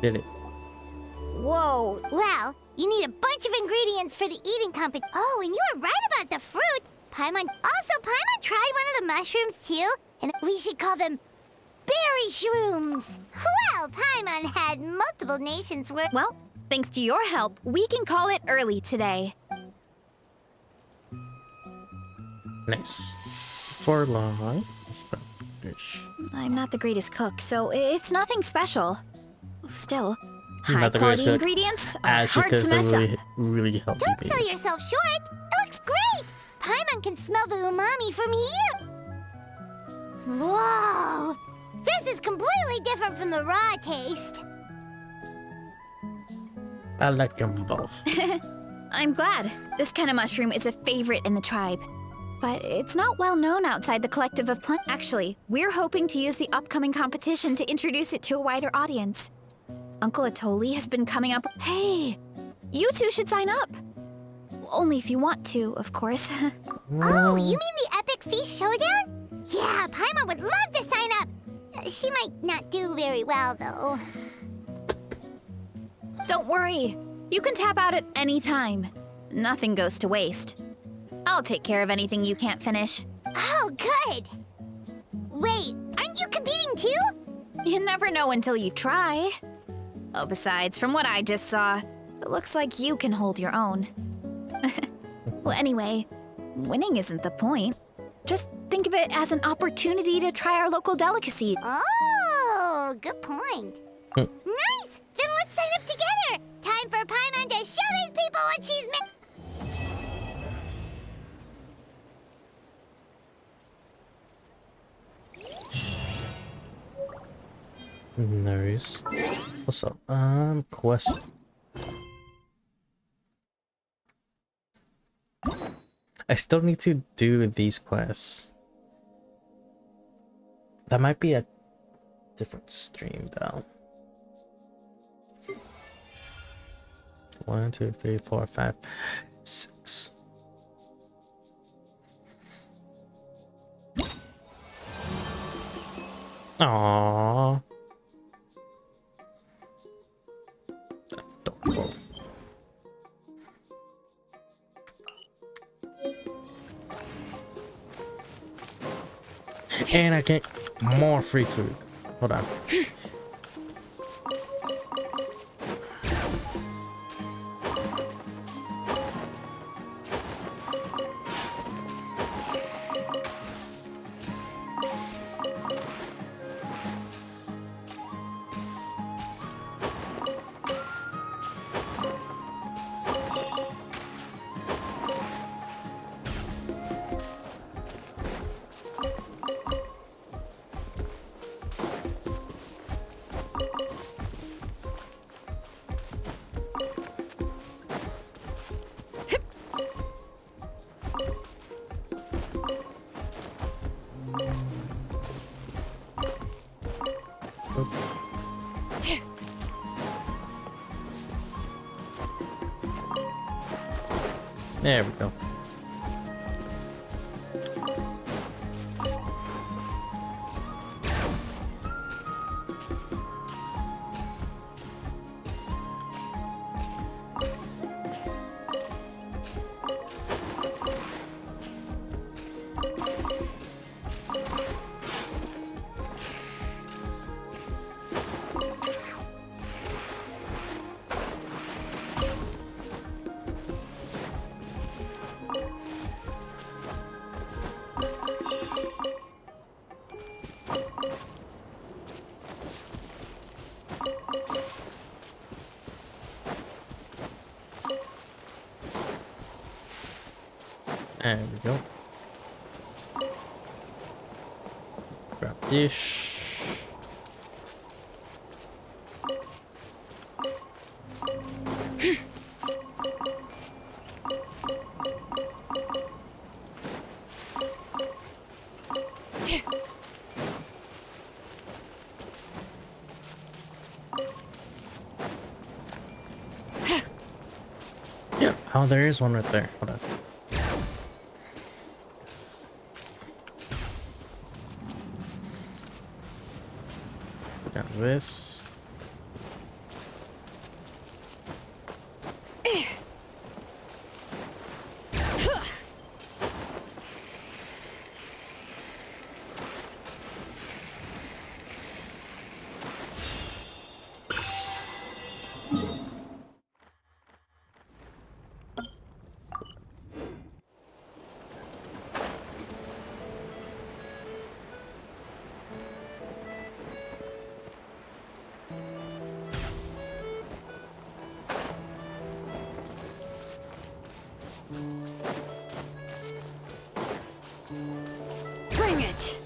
Did it. Whoa. Well, you need a bunch of ingredients for the eating company. Oh, and you were right about the fruit. Paimon tried one of the mushrooms too, and we should call them berry shrooms. Well, Paimon had multiple nations where... Well, thanks to your help, we can call it early today. Nice. For long. I'm not the greatest cook, so it's nothing special. Still, Not the greatest high-quality cook. ingredients are Actually, hard to because mess really, up. really healthy. Don't baby. sell yourself short. It looks great. Paimon can smell the umami from here. Whoa. This is completely different from the raw taste. I like them both. I'm glad. This kind of mushroom is a favorite in the tribe. But it's not well known outside the collective of plant. Actually, we're hoping to use the upcoming competition to introduce it to a wider audience. Uncle Atoli has been coming up. Hey, you two should sign up. Only if you want to, of course. Oh, you mean the Epic Feast Showdown? Yeah, Paimon would love to sign up. She might not do very well, though. Don't worry. You can tap out at any time. Nothing goes to waste. I'll take care of anything you can't finish. Oh, good. Wait, aren't you competing too? You never know until you try. Oh, besides, from what I just saw, it looks like you can hold your own. Well, anyway, winning isn't the point. Just think of it as an opportunity to try our local delicacy. Oh, good point. Nice! Then let's sign up together. Time for Paimon to show these people what she's made. Nice. What's up? Quest. I still need to do these quests. That might be a different stream though. 1, 2, 3, 4, 5, 6. Aww. Adorable. And I get more free food. Hold on. There we go. There we go. Grab this. Yep. Oh, there is one right there. Hold on. Got this. Bring it!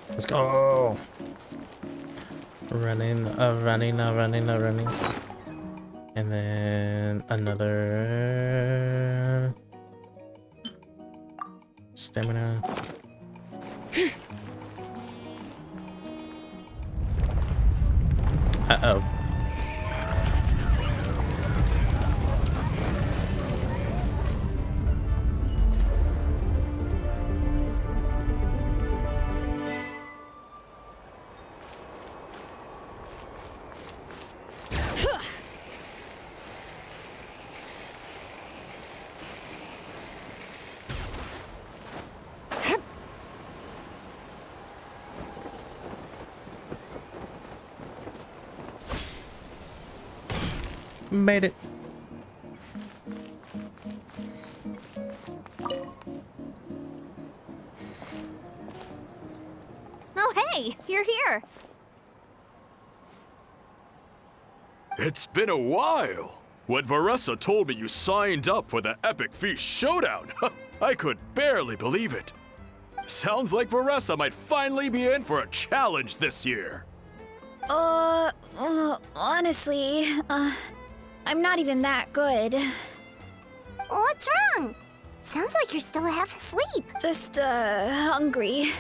Let's go. Running. And then another stamina. Uh-oh. Made it. Hey, you're here. It's been a while. When Varesa told me you signed up for the Epic Feast Showdown, I could barely believe it. Sounds like Varesa might finally be in for a challenge this year. Honestly, I'm not even that good. What's wrong? Sounds like you're still half asleep. Just, hungry.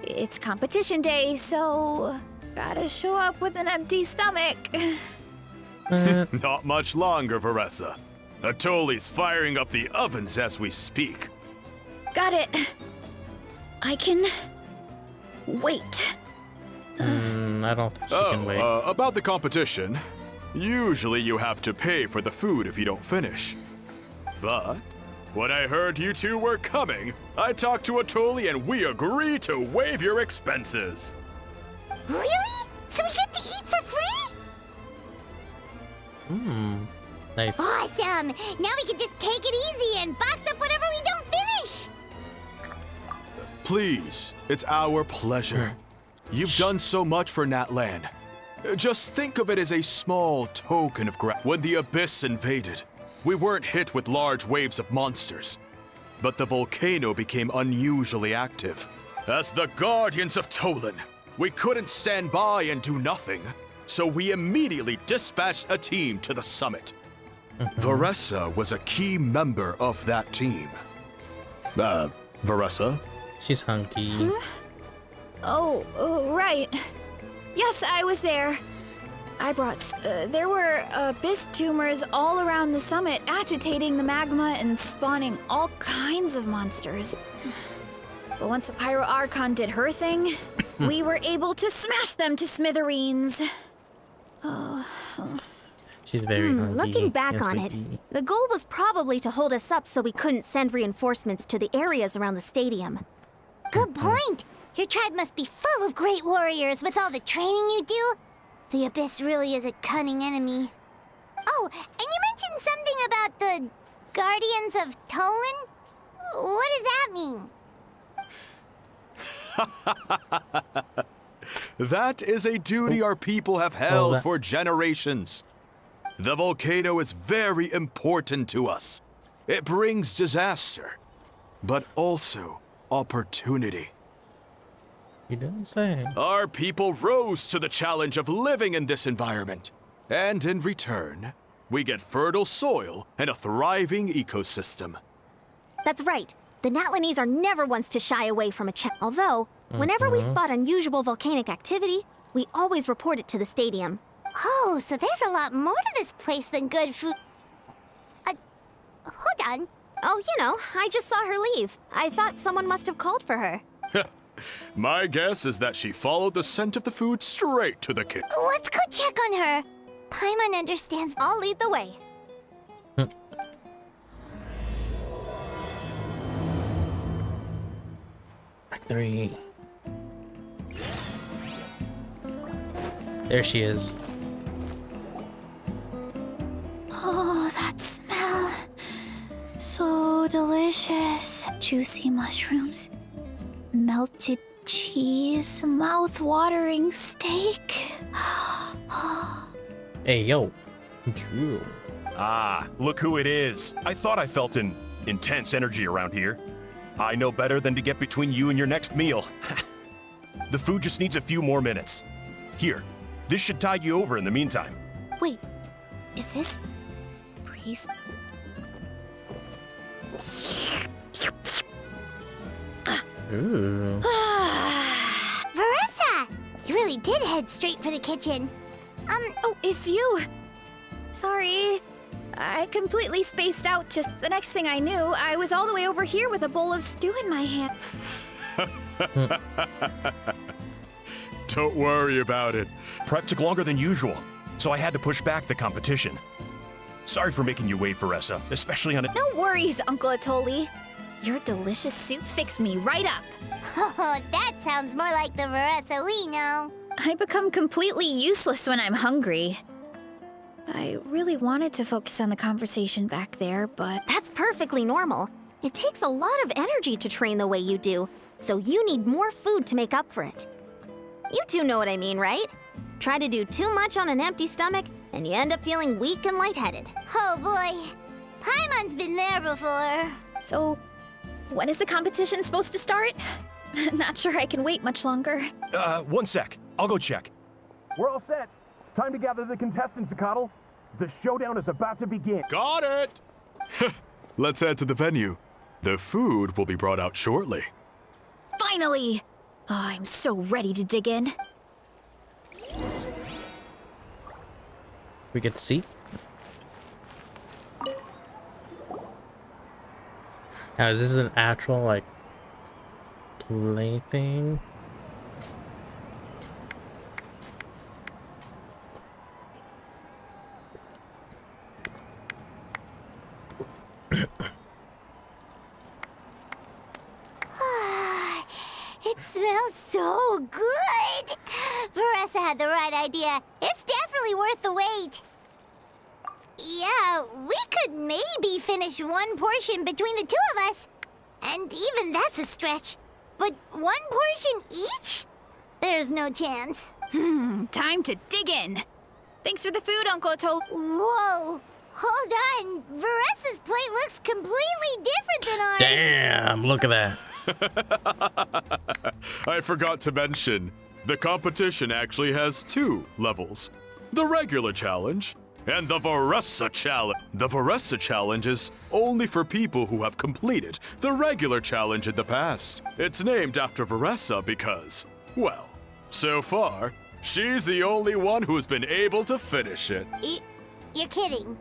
It's competition day, so gotta show up with an empty stomach. Not much longer, Varesa. Atoli's firing up the ovens as we speak. Got it. I can wait. I don't think she can wait. About the competition. Usually you have to pay for the food if you don't finish. But when I heard you two were coming, I talked to Atoli and we agreed to waive your expenses. Really? So we get to eat for free? Nice. Awesome! Now we can just take it easy and box up whatever we don't finish! Please, it's our pleasure. You've done so much for Natlan. Just think of it as a small token of gratitude. When the Abyss invaded, we weren't hit with large waves of monsters, but the volcano became unusually active. As the Guardians of Tolan, we couldn't stand by and do nothing, so we immediately dispatched a team to the summit. Varesa was a key member of that team. Varesa? She's hunky. Oh, right. Yes, I was there. I brought. There were abyss tumors all around the summit, agitating the magma and spawning all kinds of monsters. But once the Pyro Archon did her thing, we were able to smash them to smithereens. She's very hunky. Looking back and on it, sleepy. the goal was probably to hold us up so we couldn't send reinforcements to the areas around the stadium. Good point! Your tribe must be full of great warriors with all the training you do. The Abyss really is a cunning enemy. Oh, and you mentioned something about the Guardians of Tolan? What does that mean? That is a duty our people have held for generations. The volcano is very important to us. It brings disaster, but also opportunity. You didn't say. Our people rose to the challenge of living in this environment. And in return, we get fertile soil and a thriving ecosystem. That's right. The Natlanese are never ones to shy away from a challenge. Although, whenever we spot unusual volcanic activity, we always report it to the stadium. Oh, so there's a lot more to this place than good food. Hold on. Oh, you know, I just saw her leave. I thought someone must have called for her. My guess is that she followed the scent of the food straight to the kitchen. Let's go check on her. Paimon understands. I'll lead the way. Act 3. There she is. Oh, that smell. So delicious. Juicy mushrooms, melted cheese, mouth-watering steak. Hey, yo. Drew. Ah, look who it is. I thought I felt an intense energy around here. I know better than to get between you and your next meal. The food just needs a few more minutes. Here, this should tide you over in the meantime. Wait, is this priest? Ooh. Varesa! You really did head straight for the kitchen. Oh, it's you. Sorry. I completely spaced out. Just the next thing I knew, I was all the way over here with a bowl of stew in my hand. Don't worry about it. Prep took longer than usual, so I had to push back the competition. Sorry for making you wait, Varesa, especially on a— No worries, Uncle Atoli. Your delicious soup fixed me right up. Oh, that sounds more like the Varesa we know. I become completely useless when I'm hungry. I really wanted to focus on the conversation back there, but That's perfectly normal. It takes a lot of energy to train the way you do, so you need more food to make up for it. You two know what I mean, right? Try to do too much on an empty stomach, and you end up feeling weak and lightheaded. Oh boy, Paimon's been there before. So, when is the competition supposed to start? Not sure I can wait much longer. 1 sec. I'll go check. We're all set. Time to gather the contestants, Zakatl. The showdown is about to begin. Got it! Let's head to the venue. The food will be brought out shortly. Finally! Oh, I'm so ready to dig in. We get to see. Now, is this an actual, like, plaything? It smells so good! Varesa had the right idea. It's definitely worth the wait. Yeah, we could maybe finish one portion between the two of us. And even that's a stretch. But one portion each? There's no chance. Time to dig in. Thanks for the food, Uncle Atol. Whoa! Hold on. Varesa's plate looks completely different than ours. Damn, look at that. I forgot to mention, the competition actually has 2 levels. The regular challenge and the Varesa challenge. The Varesa challenge is only for people who have completed the regular challenge in the past. It's named after Varesa because, well, so far, she's the only one who's been able to finish it. You're kidding.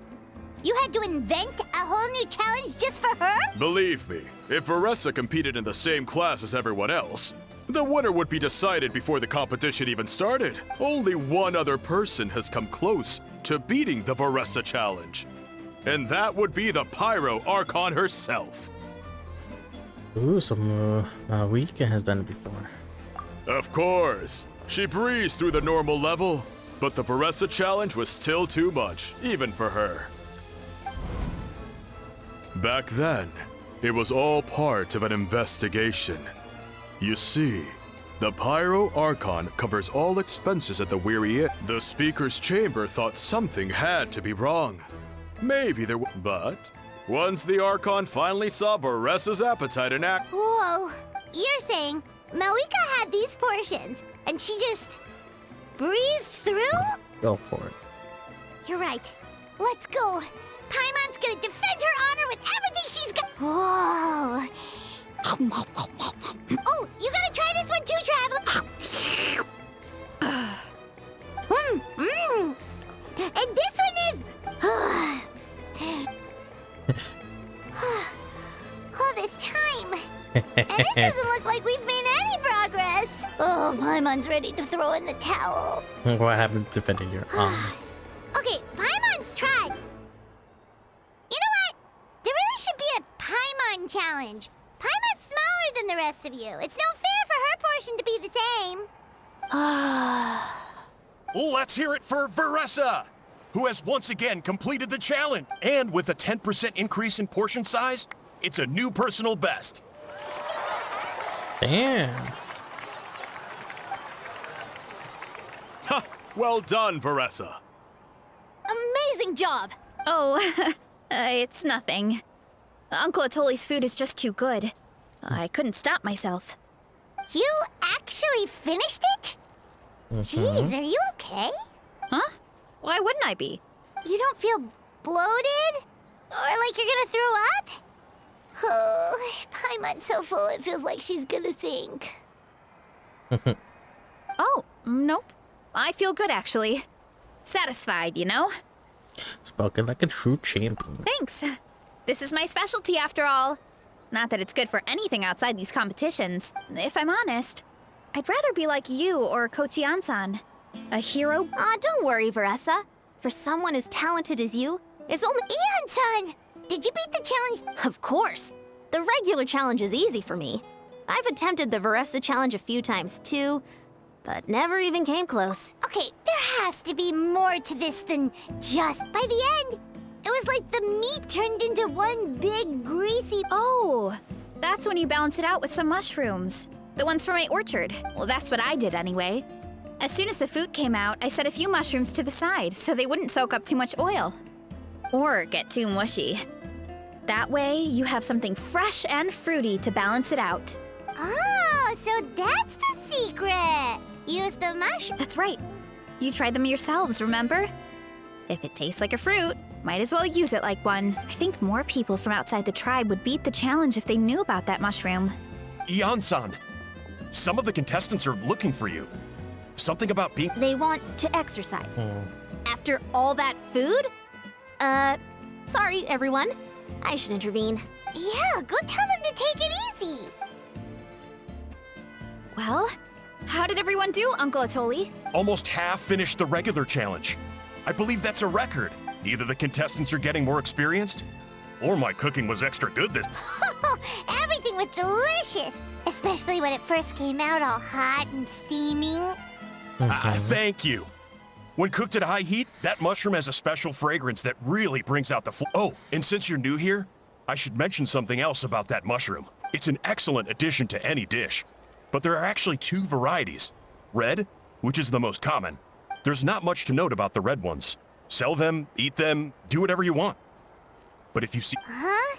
You had to invent a whole new challenge just for her? Believe me, if Varesa competed in the same class as everyone else, the winner would be decided before the competition even started. Only one other person has come close to beating the Varesa challenge, and that would be the Pyro Archon herself. Ooh, some Weekend has done it before. Of course, she breezed through the normal level, but the Varesa challenge was still too much, even for her. Back then, it was all part of an investigation. You see, the Pyro Archon covers all expenses at the Weary Inn. The Speaker's Chamber thought something had to be wrong. Maybe there was, but once the Archon finally saw Varesa's appetite in act. Whoa. You're saying Malika had these portions, and she just breezed through? Go for it. You're right. Let's go. Paimon's gonna defend her honor with everything she's got. Whoa. Oh, you gotta try this one too, Traveler. And this one is. All this time. And it doesn't look like we've made any progress. Oh, Paimon's ready to throw in the towel. What happened to defending your arm? Okay, Paimon's tried. You know what? There really should be a Paimon challenge. Paimon's smaller than the rest of you. It's no fair for her portion to be the same. Let's hear it for Varesa, who has once again completed the challenge. And with a 10% increase in portion size, it's a new personal best. Damn. Ha! Well done, Varesa. Amazing job! Oh, it's nothing. Uncle Atoli's food is just too good. I couldn't stop myself. You actually finished it? Jeez, are you okay? Huh? Why wouldn't I be? You don't feel bloated? Or like you're gonna throw up? Oh, Paimon's so full it feels like she's gonna sink. Oh, nope. I feel good, actually. Satisfied, you know? Spoken like a true champion. Thanks. This is my specialty, after all. Not that it's good for anything outside these competitions. If I'm honest, I'd rather be like you or Kochi Ansan. A hero. Aw, don't worry, Varesa. For someone as talented as you, it's only— Ian-san! Did you beat the challenge? Of course. The regular challenge is easy for me. I've attempted the Varesa challenge a few times too, but never even came close. Okay, there has to be more to this than just by the end. It was like the meat turned into one big greasy— Oh, that's when you balance it out with some mushrooms. The ones from my orchard. Well, that's what I did anyway. As soon as the food came out, I set a few mushrooms to the side so they wouldn't soak up too much oil. Or get too mushy. That way, you have something fresh and fruity to balance it out. Oh, so that's the secret. Use the mushroom. That's right. You tried them yourselves, remember? If it tastes like a fruit, might as well use it like one. I think more people from outside the tribe would beat the challenge if they knew about that mushroom. Ian-san, some of the contestants are looking for you. Something about being... They want to exercise. After all that food? Sorry, everyone. I should intervene. Yeah, go tell them to take it easy. Well, how did everyone do, Uncle Atoli? Almost half finished the regular challenge. I believe that's a record. Either the contestants are getting more experienced, or my cooking was extra good this... Everything was delicious, especially when it first came out all hot and steaming. Thank you. When cooked at high heat, that mushroom has a special fragrance that really brings out the Oh, and since you're new here, I should mention something else about that mushroom. It's an excellent addition to any dish. But there are actually 2 varieties. Red, which is the most common. There's not much to note about the red ones. Sell them, eat them, do whatever you want. But if you see... Huh?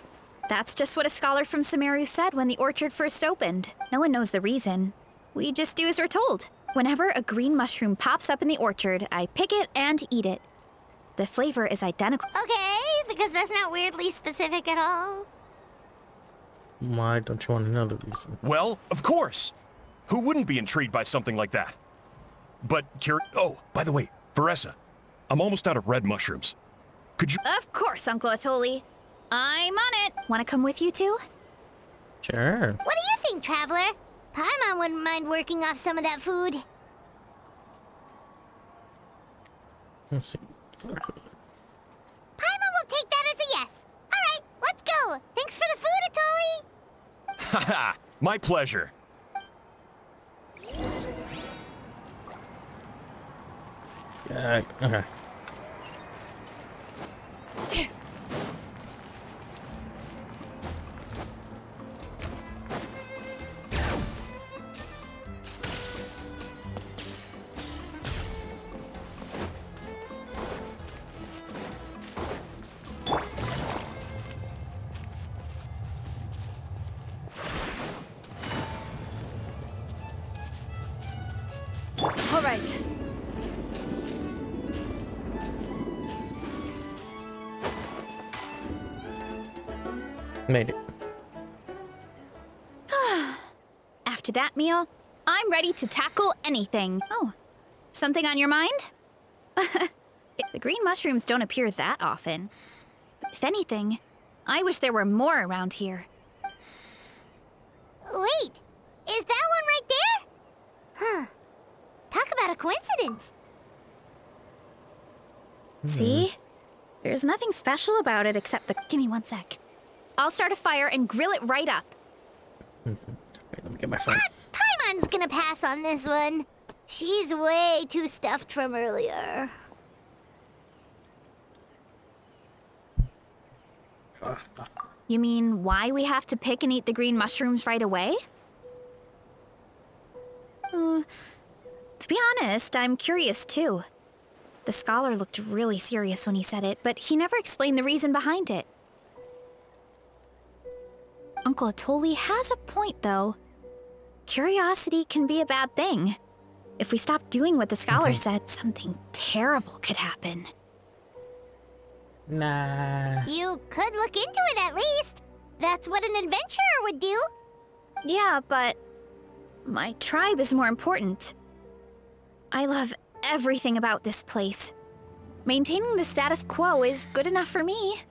That's just what a scholar from Sumeru said when the orchard first opened. No one knows the reason. We just do as we're told. Whenever a green mushroom pops up in the orchard, I pick it and eat it. The flavor is identical. Okay, because that's not weirdly specific at all. Why don't you want to know the reason? Well, of course. Who wouldn't be intrigued by something like that? But, oh, by the way, Varesa, I'm almost out of red mushrooms. Could you... Of course, Uncle Atoli. I'm on it. Want to come with you too? Sure. What do you think, Traveler? Paimon wouldn't mind working off some of that food. Let's see. Paimon will take that as a yes. All right, let's go. Thanks for the food, Atoli. Haha, my pleasure. Yeah, okay. All right. Made it. After that meal, I'm ready to tackle anything. Oh, something on your mind? The green mushrooms don't appear that often. If anything, I wish there were more around here. Wait, is that one right there? Huh. Talk about a coincidence. See? There's nothing special about it except the... Give me one sec. I'll start a fire and grill it right up. Wait, let me get my phone. Paimon's gonna pass on this one. She's way too stuffed from earlier. You mean why we have to pick and eat the green mushrooms right away? To be honest, I'm curious too. The scholar looked really serious when he said it, but he never explained the reason behind it. Uncle Atoli has a point, though. Curiosity can be a bad thing. If we stop doing what the scholar said, something terrible could happen. Nah. You could look into it at least. That's what an adventurer would do. Yeah, but my tribe is more important. I love everything about this place. Maintaining the status quo is good enough for me.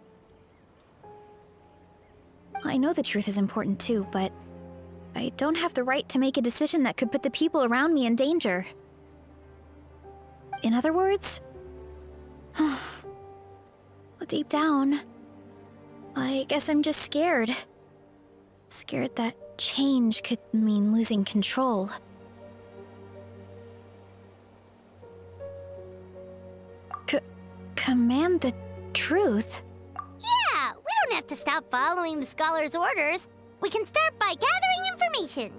I know the truth is important too, but I don't have the right to make a decision that could put the people around me in danger. In other words, deep down, I guess I'm just scared. Scared that change could mean losing control. Command the truth? Yeah, we don't have to stop following the scholar's orders. We can start by gathering information.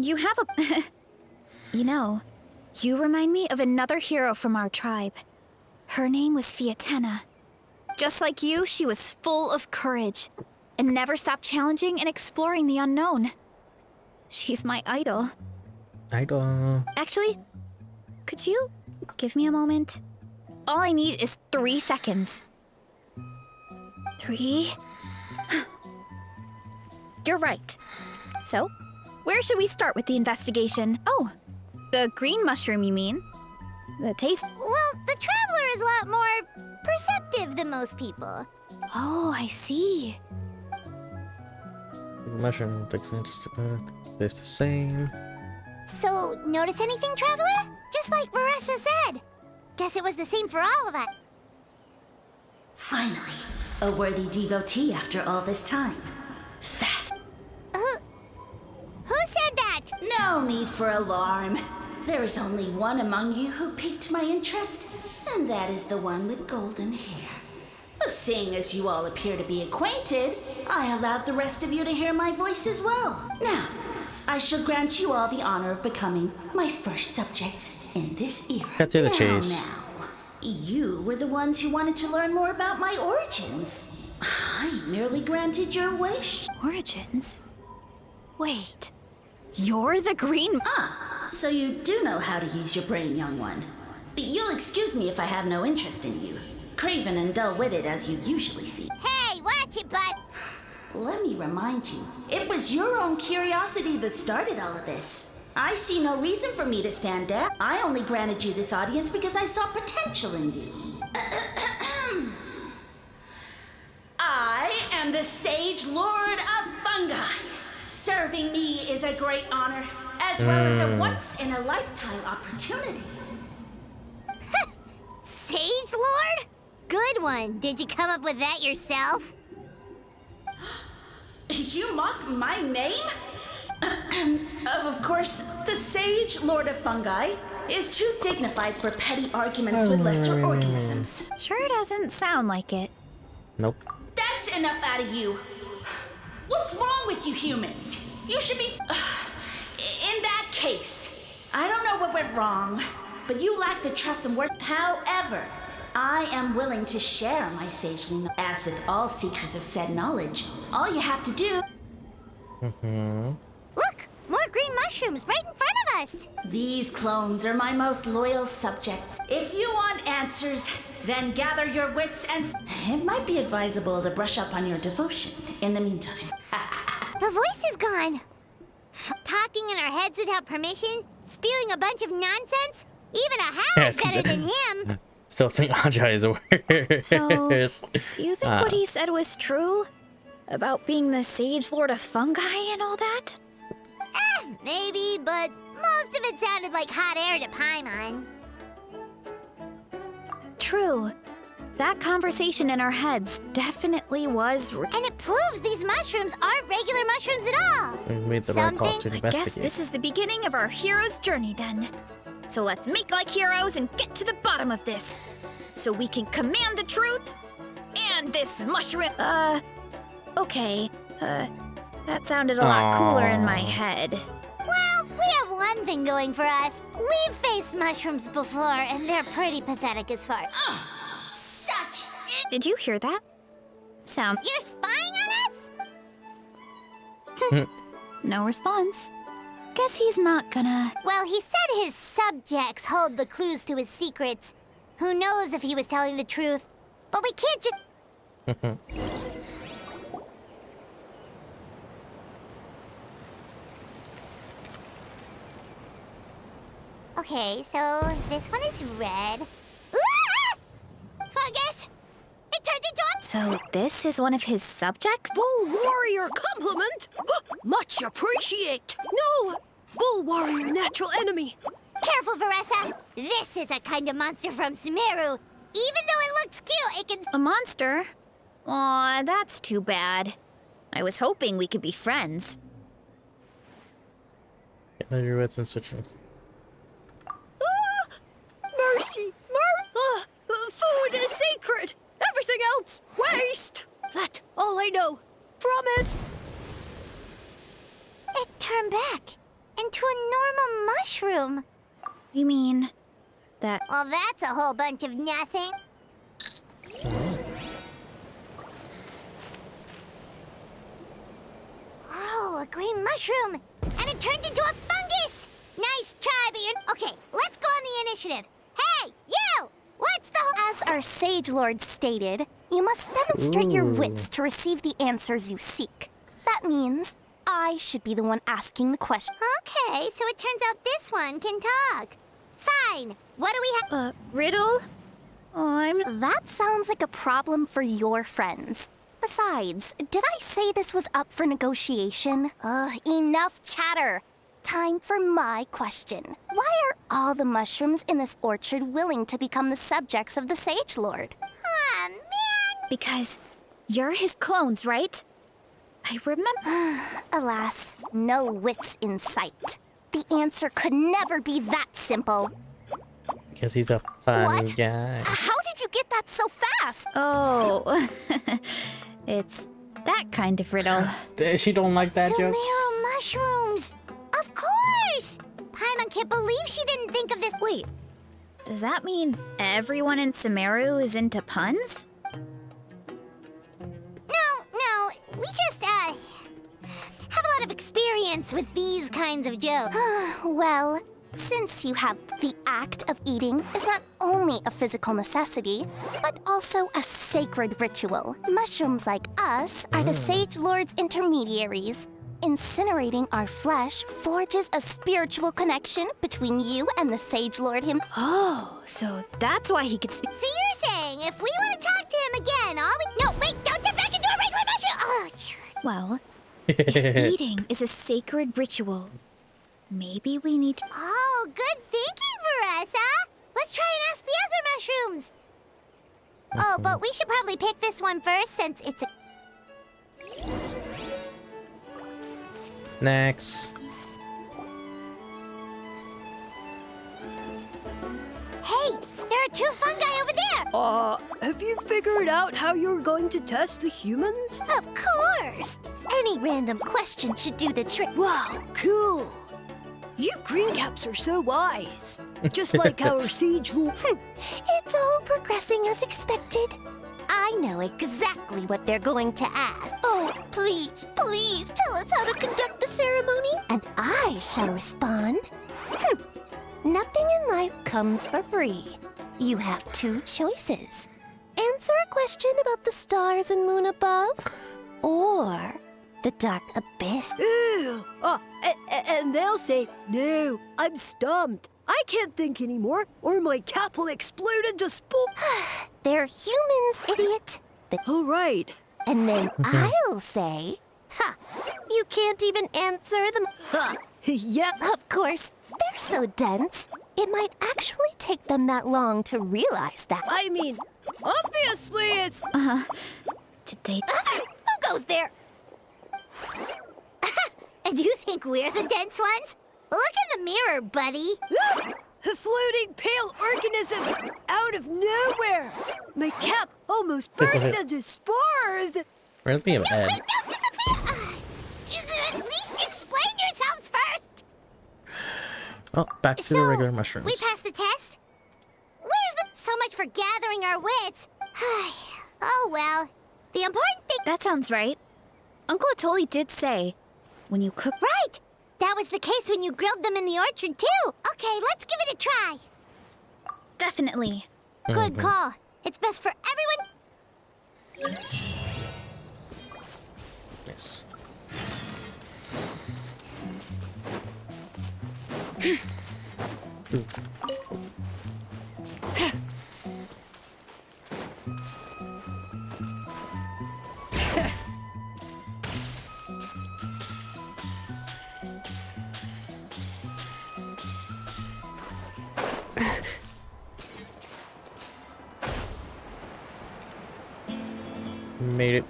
You have a... You know, you remind me of another hero from our tribe. Her name was Fiatena. Just like you, she was full of courage and never stopped challenging and exploring the unknown. She's my idol. Idol. Actually, could you give me a moment? All I need is 3 seconds. 3. You're right. So, where should we start with the investigation? Oh, the green mushroom, you mean? The taste... Well, the Traveler is a lot more perceptive than most people. Oh, I see. Mushroom looks interesting. Tastes the same. So, notice anything, Traveler? Just like Varesa said. Guess it was the same for all of us. Finally, a worthy devotee after all this time. Fast. Who said that? No need for alarm. There is only one among you who piqued my interest, and that is the one with golden hair. Seeing as you all appear to be acquainted, I allowed the rest of you to hear my voice as well. Now, I shall grant you all the honor of becoming my first subjects in this era. Cut to the chase. Now, you were the ones who wanted to learn more about my origins. I merely granted your wish. Origins? Wait, you're the green... So you do know how to use your brain, young one. But you'll excuse me if I have no interest in you. Craven and dull-witted as you usually see. Hey, watch it, bud. Let me remind you, it was your own curiosity that started all of this. I see no reason for me to stand down. I only granted you this audience because I saw potential in you. I am the Sage Lord of Fungi. Serving me is a great honor, as well as a once-in-a-lifetime opportunity. Sage Lord? Good one. Did you come up with that yourself? You mock my name? Of course, the Sage Lord of Fungi is too dignified for petty arguments with lesser organisms. Sure doesn't sound like it. Nope. That's enough out of you. What's wrong with you humans? You should be... In that case, I don't know what went wrong, but you lack the trust and worth. However, I am willing to share my sagely knowledge. As with all seekers of said knowledge, all you have to do... Look! More green mushrooms right in front of us! These clones are my most loyal subjects. If you want answers, then gather your wits and... It might be advisable to brush up on your devotion in the meantime. The voice is gone. Talking in our heads without permission, spewing a bunch of nonsense. Even a Hal is better than him. Still think Aja is worse. So, do you think what he said was true? About being the Sage Lord of Fungi and all that? Maybe, but most of it sounded like hot air to Paimon. True. That conversation in our heads definitely was... And it proves these mushrooms aren't regular mushrooms at all. We made the right call to I investigate. guess this is the beginning of our hero's journey then. So let's make like heroes and get to the bottom of this. So we can command the truth and this mushroom... Okay. That sounded a lot cooler in my head. Well, we have one thing going for us. We've faced mushrooms before, and they're pretty pathetic as far. Such... Did you hear that? Sound... You're spying on us? No response. Guess he's not gonna... Well, he said his subjects hold the clues to his secrets. Who knows if he was telling the truth? But we can't just... Okay, so this one is red. Fungus! It turned into a... So this is one of his subjects? Bull warrior compliment! Much appreciate! No! Bull warrior natural enemy! Careful, Varesa! This is a kind of monster from Sumeru. Even though it looks cute, it can... A monster? Aw, that's too bad. I was hoping we could be friends. Gather your wits and search. Mercy! Food is sacred! Everything else, waste! That into a normal mushroom? You mean that? Well, that's a whole bunch of nothing. Oh, a green mushroom! And it turned into a fungus! Nice try, Beard. Okay, let's go on the initiative. Hey, you! What's the As our Sage Lord stated, you must demonstrate your wits to receive the answers you seek. That means I should be the one asking the question. Okay, so it turns out this one can talk. Fine. What do we have? Riddle? Oh, That sounds like a problem for your friends. Besides, did I say this was up for negotiation? Enough chatter. Time for my question. Why are all the mushrooms in this orchard willing to become the subjects of the Sage Lord? Aw, man! because you're his clones, right? I remember. Alas, no wits in sight. The answer could never be that simple. Because he's a fun What? guy. How did you get that so fast? Oh, it's that kind of riddle. She don't like that joke. Sumeru mushrooms! Of course! Paimon can't believe she didn't think of this. Wait, does that mean everyone in Sumeru is into puns? No, we just, have a lot of experience with these kinds of jokes. Well, since you have the act of eating is not only a physical necessity, but also a sacred ritual. Mushrooms like us are the Sage Lord's intermediaries. Incinerating our flesh forges a spiritual connection between you and the Sage Lord him. Oh, so that's why he could speak. So you're saying if we want to talk to him again, No, wait, don't turn back into a regular mushroom! Oh, Well, if eating is a sacred ritual, maybe we need to... Oh, good thinking, Varesa! Let's try and ask the other mushrooms! Oh, but we should probably pick this one first since it's a... Next. Hey, there are two fungi over there! Have you figured out how you're going to test the humans? Of course! Any random question should do the trick. Wow, cool! You green caps are so wise. Just like our Siege Lord. It's all progressing as expected. I know exactly what they're going to ask. Oh, please, please tell us how to conduct the ceremony, and I shall respond. Nothing in life comes for free. You have two choices. Answer a question about the stars and moon above, or the dark abyss. Ew! And they'll say, no, I'm stumped. I can't think anymore, or my cap will explode into spool. They're humans, idiot. All right. And then I'll say, ha, you can't even answer them. Ha! Yeah. Of course, they're so dense, it might actually take them that long to realize that. I mean, obviously it's... Did they... Who goes there? Do you think we're the dense ones? Look in the mirror, buddy! A floating pale organism out of nowhere! My cap almost burst into spores! Reminds me of Ed. Wait, don't disappear! At least explain yourselves first! Oh, back to the regular mushrooms. We passed the test? Where's the... So much for gathering our wits! Oh well. The important thing... That sounds right. Uncle Atoli did say, when you cook... Right! That was the case when you grilled them in the orchard, too! Okay, let's give it a try! Definitely. Good call. It's best for everyone... Yes. Made it.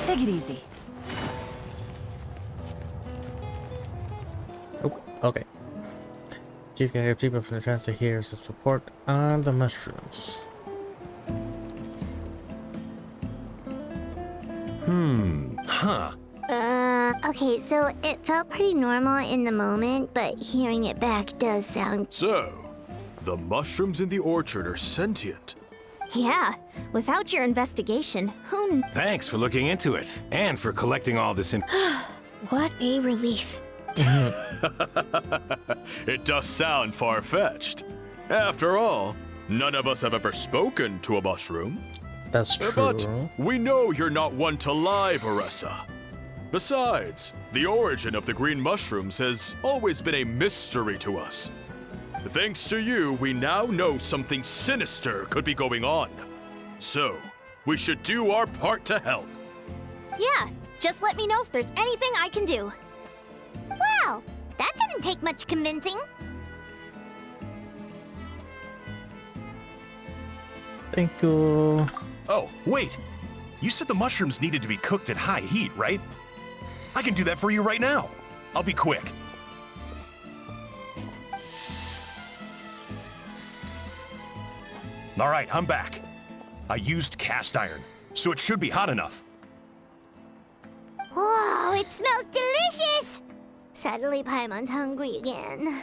Take it easy. Oh, okay. Chief can hear people from the chance to hear some support on the mushrooms. Huh. Okay, so it felt pretty normal in the moment, but hearing it back does sound... So, the mushrooms in the orchard are sentient. Yeah, without your investigation, who Thanks for looking into it, and for collecting all this What a relief. It does sound far-fetched. After all, none of us have ever spoken to a mushroom. That's true. But we know you're not one to lie, Varesa. Besides, the origin of the green mushrooms has always been a mystery to us. Thanks to you, we now know something sinister could be going on. So, we should do our part to help. Yeah, just let me know if there's anything I can do. Wow, that didn't take much convincing. Thank you. Oh, wait. You said the mushrooms needed to be cooked at high heat, right? I can do that for you right now. I'll be quick. All right, I'm back. I used cast iron, so it should be hot enough. Whoa, it smells delicious! Suddenly Paimon's hungry again.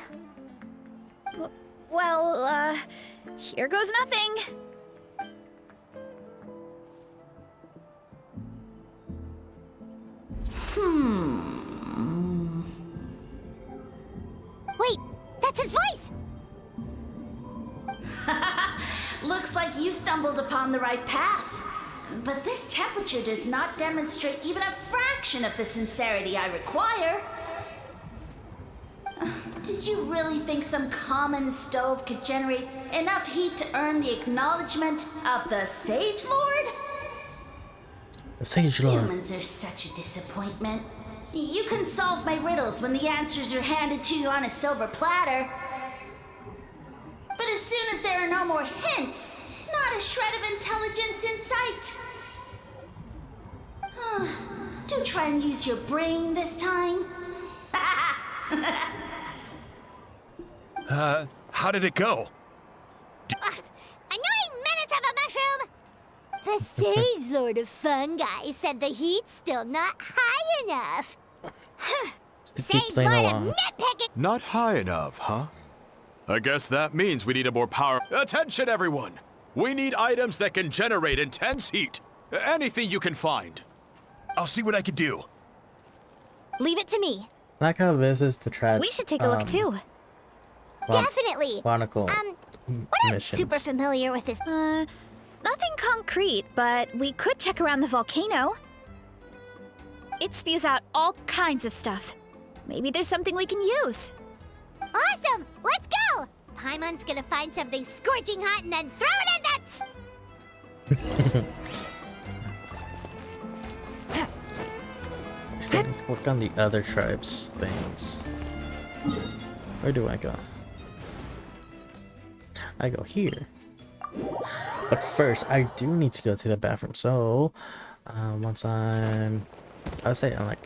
Well, here goes nothing. Wait, that's his voice! Looks like you stumbled upon the right path. But this temperature does not demonstrate even a fraction of the sincerity I require. Did you really think some common stove could generate enough heat to earn the acknowledgement of the Sage Lord? The Sage Lord. Humans are such a disappointment. You can solve my riddles when the answers are handed to you on a silver platter. But as soon as there are no more hints, not a shred of intelligence in sight. Do try and use your brain this time. How did it go? Annoying menace of a mushroom! The Sage Lord of Fungi said the heat's still not high enough. Sage Lord of Nitpicking! Not high enough, huh? I guess that means we need a more power. Attention, everyone! We need items that can generate intense heat. Anything you can find. I'll see what I can do. Leave it to me. I like how this is the trash. We should take a look too. Definitely. Chronicle We're not missions. super familiar with this. Nothing concrete, but we could check around the volcano. It spews out all kinds of stuff. Maybe there's something we can use. Awesome! Let's go! Paimon's gonna find something scorching hot and then throw it in that... Starting to work on the other tribes' things. Where do I go? I go here. But first, I do need to go to the bathroom. So, once I'd say I'm like,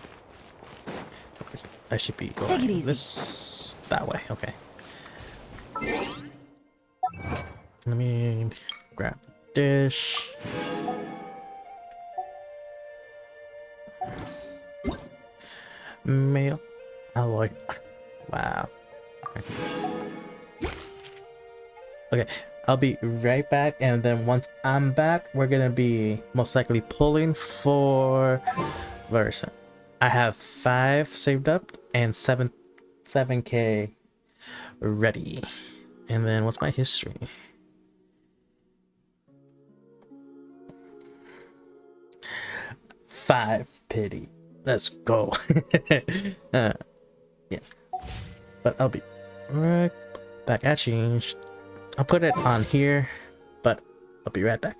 I should be going Take it easy. this that way. Okay. Let me grab the dish. Mail alloy. Wow. Okay, I'll be right back, and then once I'm back, we're gonna be most likely pulling for Varesa. I have 5 saved up and 7k ready. And then what's my history? 5 pity. Let's go. Yes, but I'll be right back. Actually, I'll put it on here, but I'll be right back.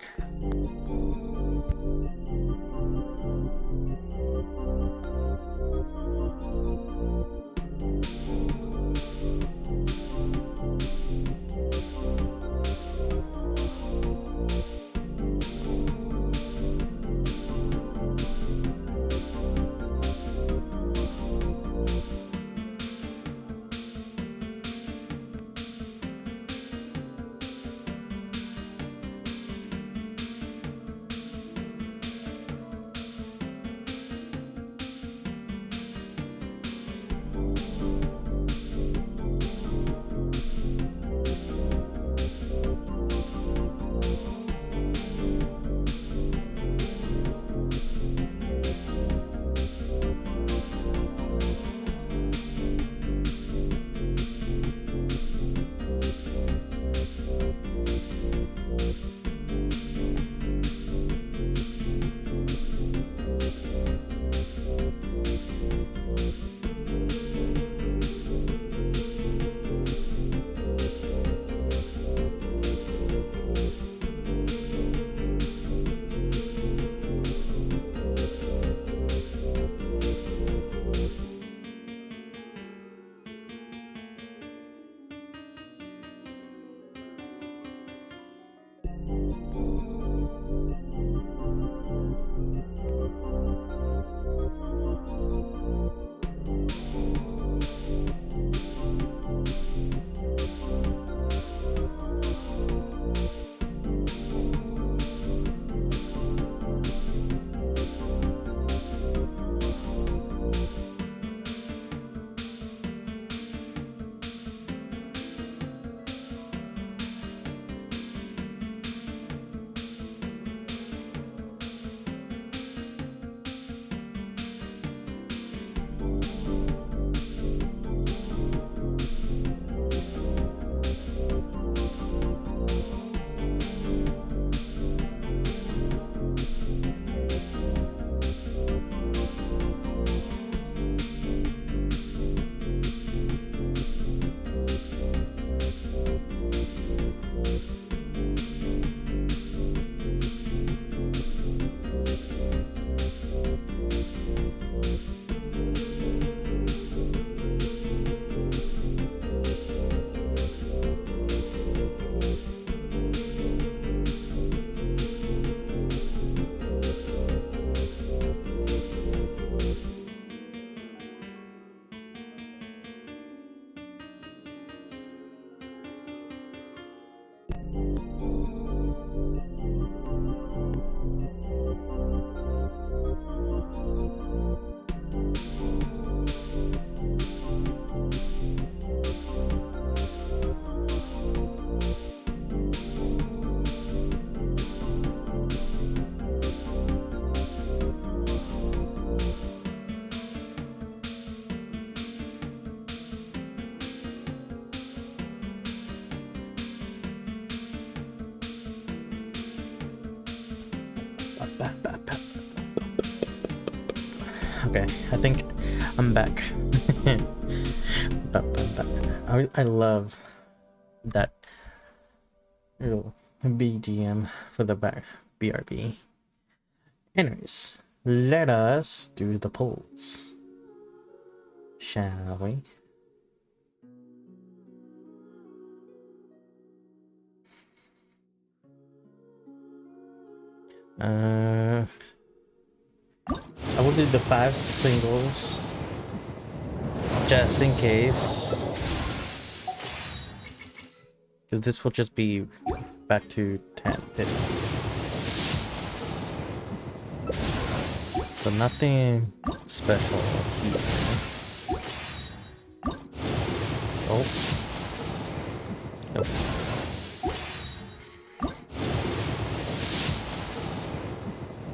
Okay, I think I'm back. I love that little BGM for the back BRB. Anyways, let us do the polls, shall we? I will do the 5 singles just in case, because this will just be back to 10. So nothing special here. Oh. Nope.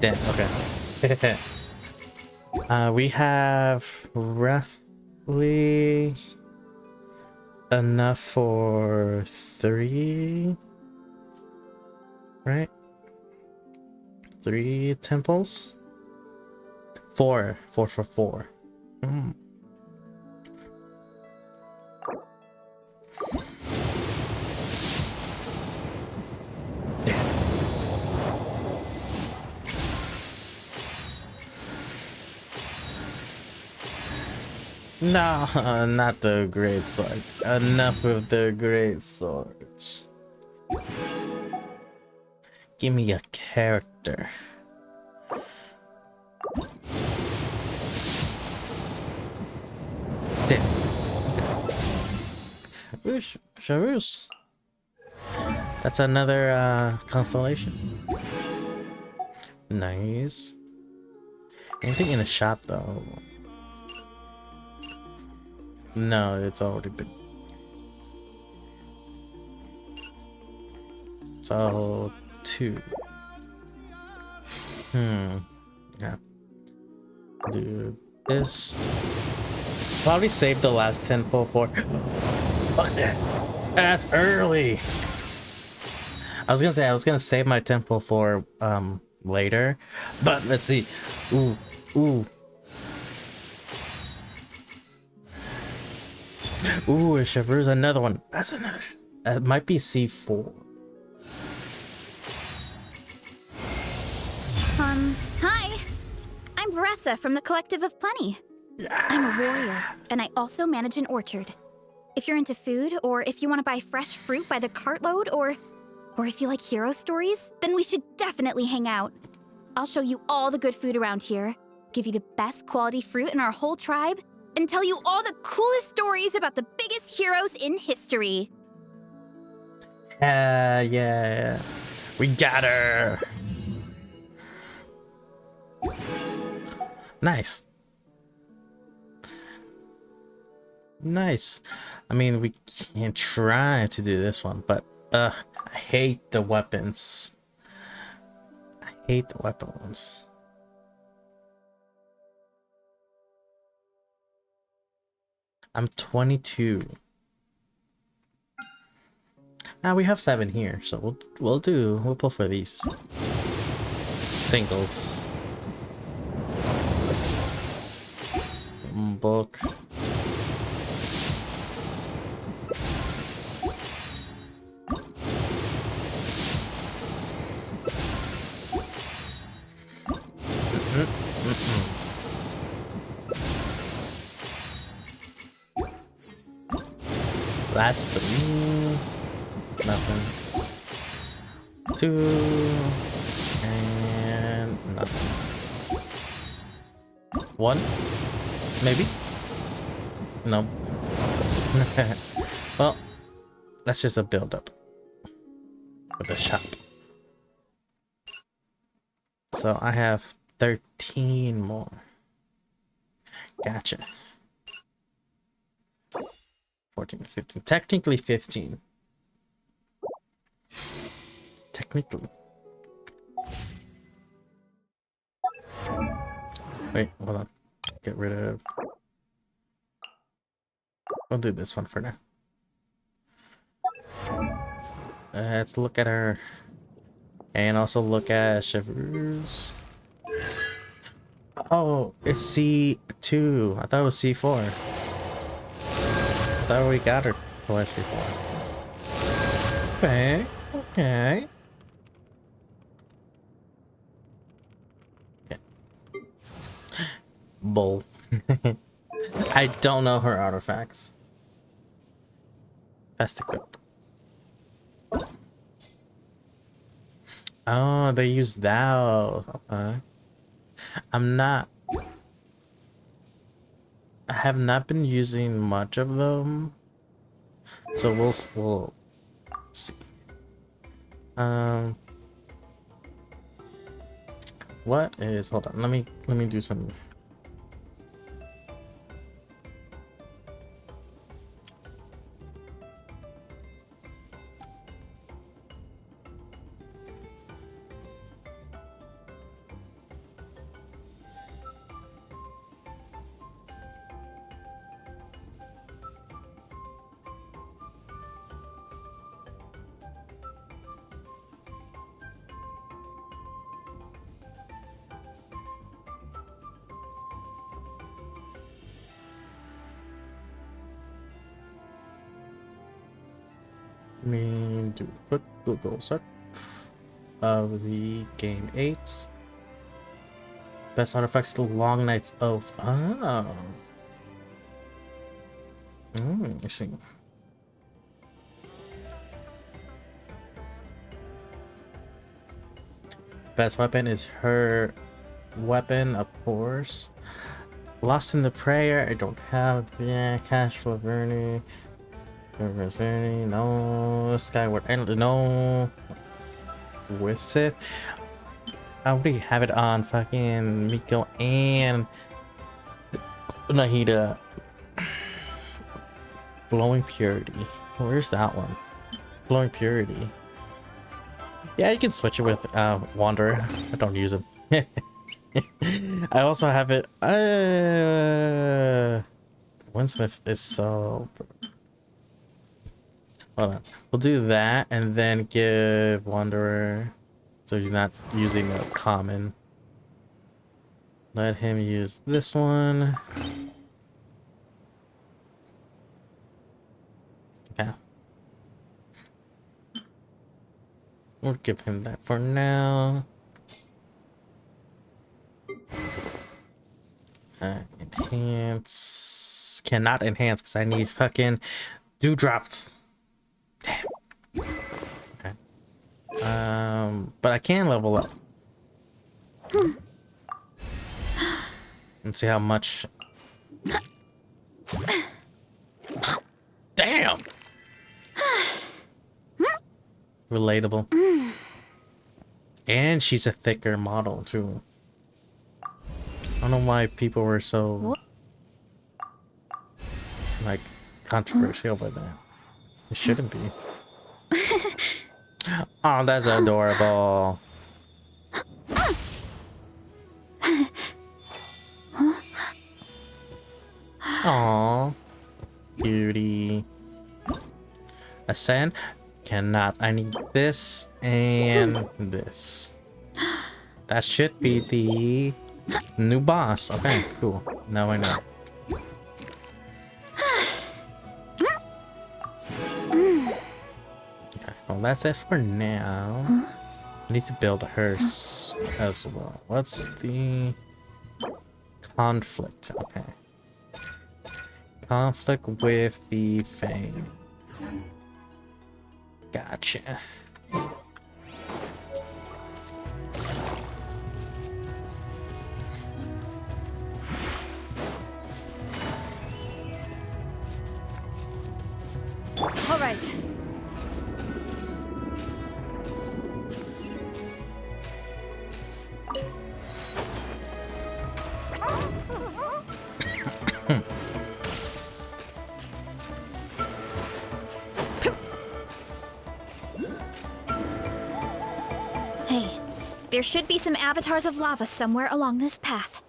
Damn, okay. We have roughly enough for 3, right? 3 temples? 4 for 4. No, not the great sword. Enough with the great swords. Give me a character. Damn. Whoosh, Charus. That's another constellation. Nice. Anything in the shop though? No, it's already been. So 2. Yeah. Do this. Probably save the last temple for. Fuck that. That's early. I was gonna save my temple for later, but let's see. Ooh. Ooh, it shivers another one. That's another. It might be C4. Hi. I'm Varesa from the Collective of Plenty. Yeah. I'm a warrior, and I also manage an orchard. If you're into food, or if you want to buy fresh fruit by the cartload, or if you like hero stories, then we should definitely hang out. I'll show you all the good food around here, give you the best quality fruit in our whole tribe, and tell you all the coolest stories about the biggest heroes in history. Yeah. We got her. Nice. Nice. I mean, we can try to do this one, but I hate the weapons. I hate the weapons. I'm 22. Now we have 7 here, so we'll pull for these singles. Book. Last 3. Nothing. 2. And nothing. 1. Maybe? No. Well, that's just a build-up for the shop. So I have 13 more. Gotcha. 14, 15. Technically 15. Technically. Wait, hold on. Get rid of... We'll do this one for now. Let's look at our And also look at Chevreuse. Oh, it's C2. I thought it was C4. I thought we got her twice before. Okay, okay. Yeah. Bull. I don't know her artifacts. Best equipped. Oh, they use those. Okay. I have not been using much of them. So we'll see. What is, hold on, let me do some. Let me do a quick Google search of the game 8. Best artifacts, the Long Night's Oath. Oh. Interesting. Best weapon is her weapon, of course. Lost in the Prayer, I don't have. Yeah, Cash for Vernie. No. Skyward Endless, no. With Sith. I already have it on fucking Miko and Nahida. Glowing Purity. Where's that one? Glowing Purity. Yeah, you can switch it with Wanderer. I don't use him. I also have it. Windsmith is so. Hold on. We'll do that and then give Wanderer. So he's not using a common. Let him use this one. Okay. We'll give him that for now. Enhance. Cannot enhance because I need fucking dewdrops. Damn. Okay. But I can level up. Let's see how much. Damn. Relatable. And she's a thicker model too. I don't know why people were so like controversial with that. It shouldn't be. Oh, that's adorable. Aww. Beauty. Ascend? Cannot. I need this and this. That should be the new boss. Okay, cool. Now I know. Okay, well that's it for now. I need to build hers as well. What's the conflict? Okay. Conflict with the Fang. Gotcha. All right. Hey, there should be some avatars of lava somewhere along this path.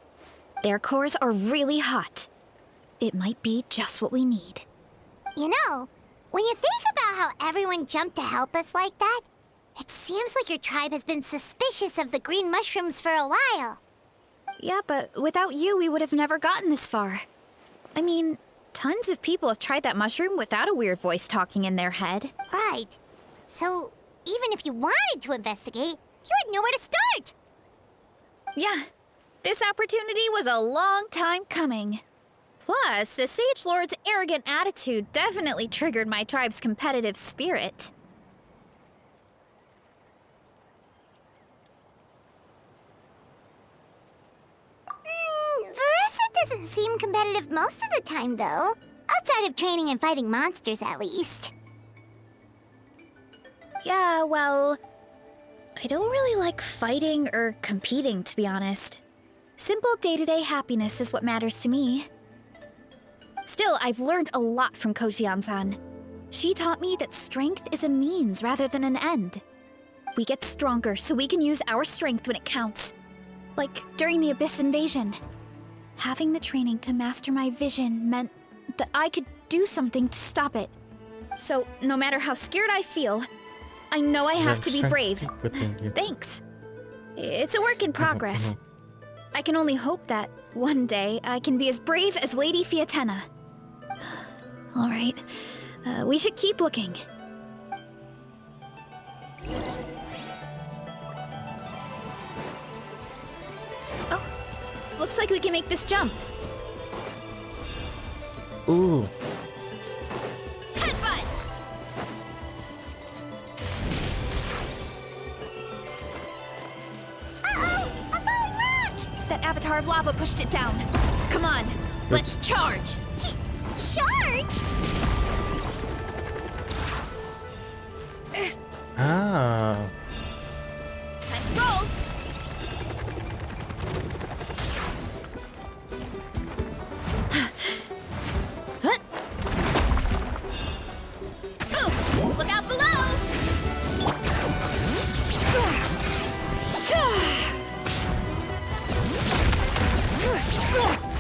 Their cores are really hot. It might be just what we need. You know, when you think about how everyone jumped to help us like that, It seems like your tribe has been suspicious of the green mushrooms for a while. Yeah, but without you, we would have never gotten this far. I mean, tons of people have tried that mushroom without a weird voice talking in their head. Right. So, even if you wanted to investigate, you had nowhere to start. Yeah, this opportunity was a long time coming. Plus, the Sage Lord's arrogant attitude definitely triggered my tribe's competitive spirit. Varesa doesn't seem competitive most of the time, though. Outside of training and fighting monsters, at least. Yeah, well, I don't really like fighting or competing, to be honest. Simple day-to-day happiness is what matters to me. Still, I've learned a lot from Kojian-san. She taught me that strength is a means rather than an end. We get stronger so we can use our strength when it counts. Like during the Abyss invasion. Having the training to master my vision meant that I could do something to stop it. So, no matter how scared I feel, I know I have to be brave. Thanks. It's a work in progress. I can only hope that one day I can be as brave as Lady Fiatena. All right, we should keep looking. Oh, looks like we can make this jump. Ooh. Headbutt! Uh-oh! A falling rock! That avatar of lava pushed it down. Come on, let's charge! Charge? Ah. Time to roll! Oof! Look out below!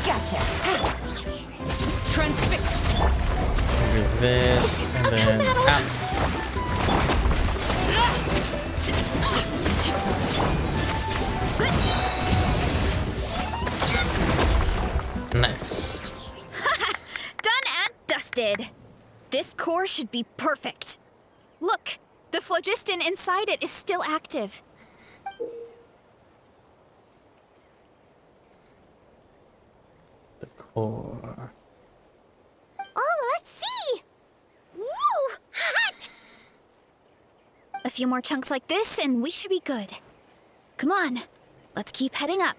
Gotcha! Transfixed! Maybe this, and then out. Nice. Done and dusted. This core should be perfect. Look, the phlogiston inside it is still active. The core. Oh, let's see! Woo! Hot! A few more chunks like this and we should be good. Come on, let's keep heading up.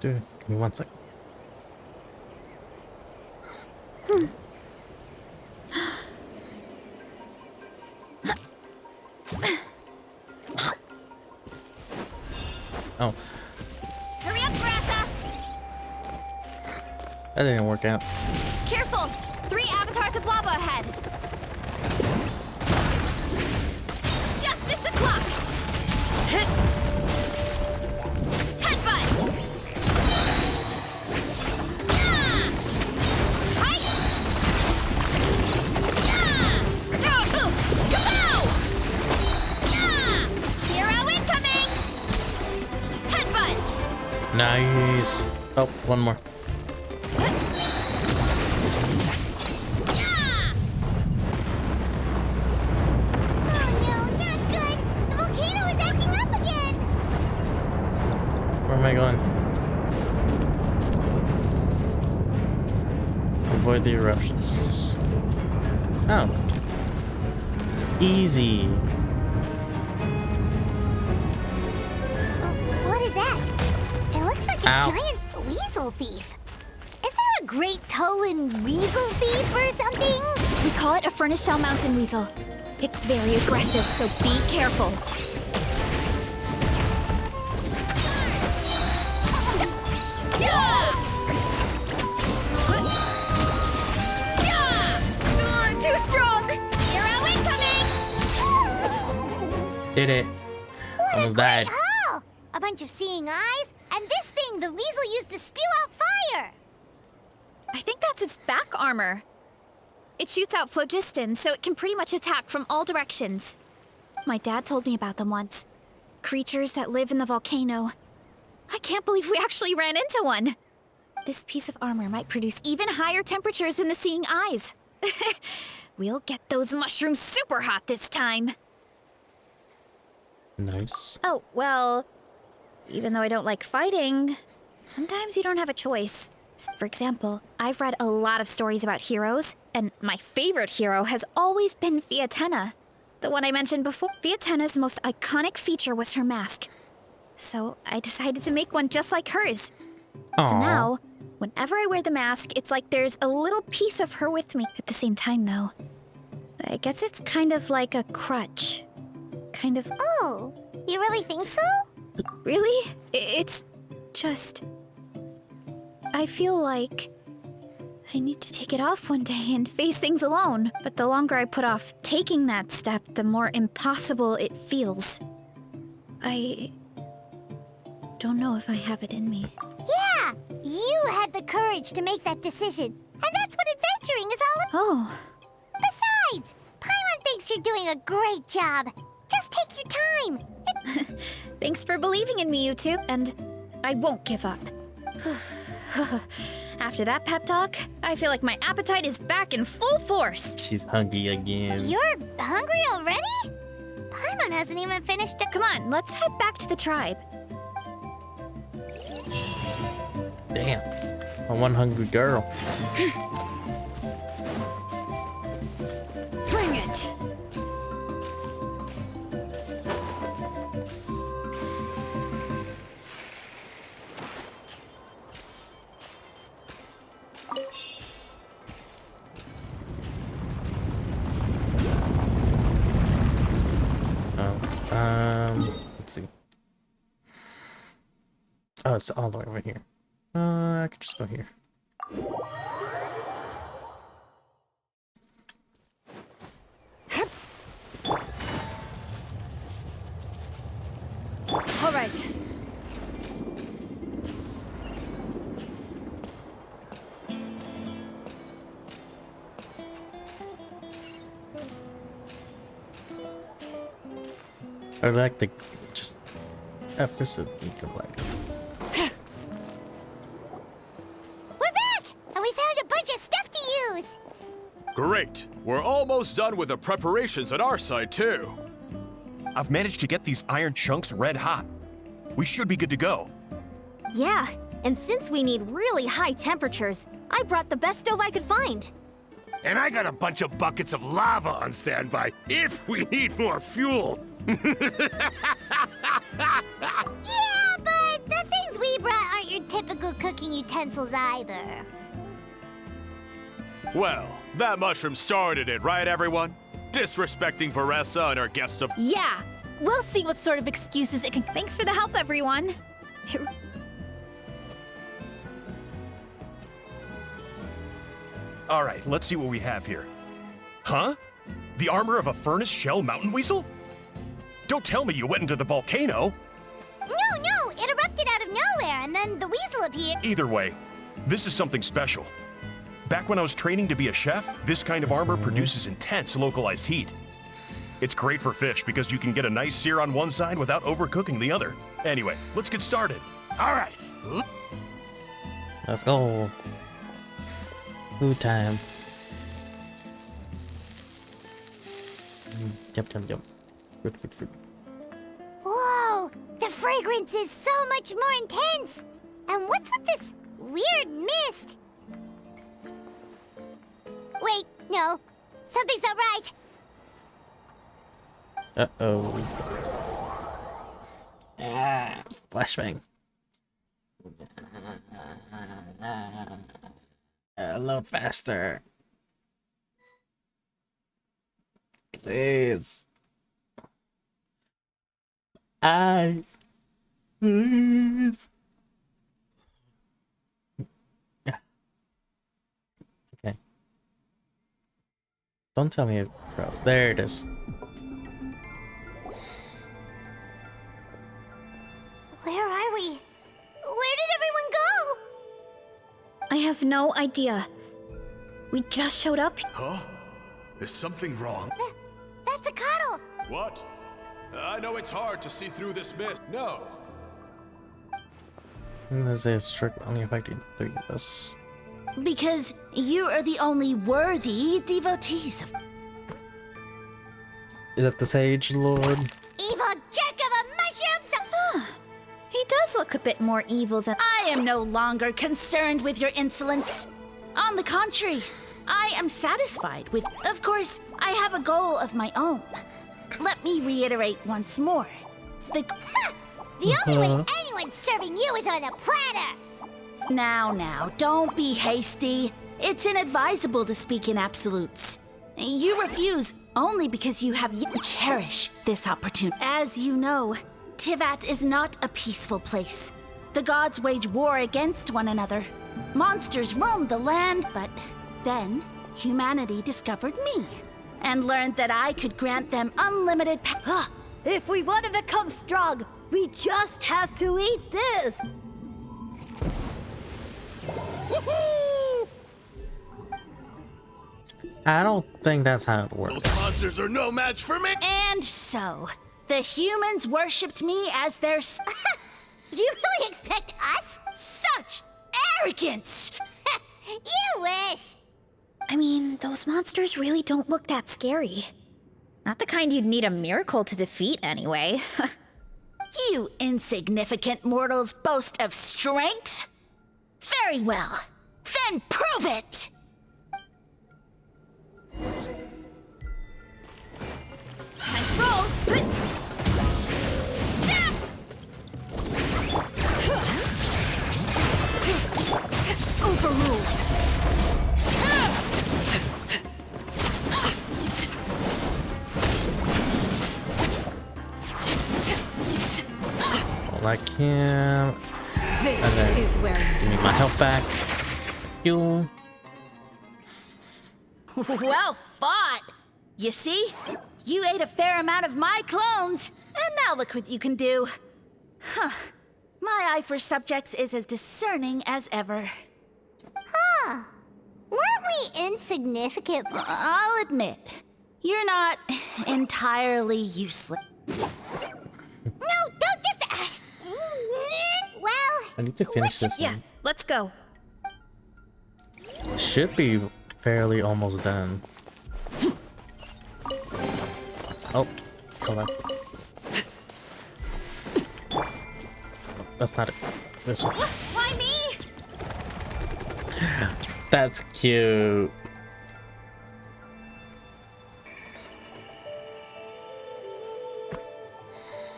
Give me 1 sec. Oh, Hurry up, Varesa! that didn't work out. Careful! 3 avatars of lava ahead! Justice o'clock! Headbutt! Yeah! Hi! Yeah! Down! Boof! Kapow! Yeah! Hero incoming! Headbutt! Nice. Oh, one more. Oh no, not good! The volcano is acting up again! Where am I going? Avoid the eruptions. Oh. Easy. What is that? It looks like a Ow. giant weasel thief. Is there a great Tolan weasel thief or something? We call it a Furnace Shell Mountain Weasel. It's very aggressive, so be careful. Too strong! Hero incoming! Did it. Almost died. haul! A bunch of seeing eyes, and this thing the weasel used to spew out fire! I think that's its back armor. It shoots out phlogiston, so it can pretty much attack from all directions. My dad told me about them once. Creatures that live in the volcano. I can't believe we actually ran into one. This piece of armor might produce even higher temperatures than the seeing eyes. We'll get those mushrooms super hot this time. Nice. Oh, well, even though I don't like fighting, sometimes you don't have a choice. For example, I've read a lot of stories about heroes, and my favorite hero has always been Fiatenna. The one I mentioned before. Fiatenna's most iconic feature was her mask. So I decided to make one just like hers. Aww. So now, whenever I wear the mask, it's like there's a little piece of her with me. At the same time, though, I guess it's kind of like a crutch. Kind of... Oh, you really think so? Really? It's just... I feel like I need to take it off one day and face things alone. But the longer I put off taking that step, the more impossible it feels. I don't know if I have it in me. Yeah, you had the courage to make that decision. And that's what adventuring is all about. Oh. Besides, Paimon thinks you're doing a great job. Just take your time. Thanks for believing in me, you two. And I won't give up. After that pep talk, I feel like my appetite is back in full force. She's hungry again. You're hungry already? Paimon hasn't even finished Come on, let's head back to the tribe. Damn. A one hungry girl. Bring it! Let's see. Oh, it's all the way over here. I could just go here. All right. I like the just efforts of the like. We're back! And we found a bunch of stuff to use! Great. We're almost done with the preparations on our side, too. I've managed to get these iron chunks red hot. We should be good to go. Yeah, and since we need really high temperatures, I brought the best stove I could find. And I got a bunch of buckets of lava on standby if we need more fuel. Yeah, but the things we brought aren't your typical cooking utensils either. Well, that mushroom started it, right, everyone? Disrespecting Varesa and our guest of... Yeah, we'll see what sort of excuses it can... Thanks for the help, everyone. All right, let's see what we have here. Huh? The armor of a furnace shell mountain weasel? Don't tell me you went into the volcano. No, it erupted out of nowhere, and then the weasel appeared. Either way, this is something special. Back when I was training to be a chef, this kind of armor produces intense localized heat. It's great for fish because you can get a nice sear on one side without overcooking the other. Anyway, let's get started. All right. Let's go. Food time. Yum. Fruit. Whoa, the fragrance is so much more intense. And what's with this weird mist? Wait, no, something's not right. Uh-oh. Flashbang. Load faster. Please. Eyes. Please. Okay. Don't tell me it froze. There it is. no idea. We just showed up. Huh? Is something wrong? That's a cuddle. What? I know it's hard to see through this mist. No. This is strict only affecting 3 of us. Because you are the only worthy devotees of. Is that the Sage Lord? Evil jerk of a mushrooms! He does look a bit more evil than. I am no longer concerned with your insolence. On the contrary, I am satisfied with. Of course, I have a goal of my own. Let me reiterate once more. The only way anyone's serving you is on a platter! Now, don't be hasty. It's inadvisable to speak in absolutes. You refuse only because you have yet to cherish this opportunity. As you know, Tivat is not a peaceful place. The gods wage war against one another. Monsters roam the land, but then humanity discovered me and learned that I could grant them unlimited If we want to become strong, we just have to eat this. I don't think that's how it works. Those monsters are no match for me! And so, the humans worshipped me as their You really expect us? Such arrogance! You wish! I mean, those monsters really don't look that scary. Not the kind you'd need a miracle to defeat, anyway. You insignificant mortals boast of strength? Very well. Then prove it! Time to roll! Overruled! Like him. This is where Give me my health back. You. Well fought! You see? You ate a fair amount of my clones, and now look what you can do. Huh. My eye for subjects is as discerning as ever. Huh. Weren't we insignificant? I'll admit, you're not entirely useless. No, don't just... well... I need to finish this Yeah, one. let's go. Should be fairly almost done. Oh, hold on. That's not it. This one. Why me? That's cute.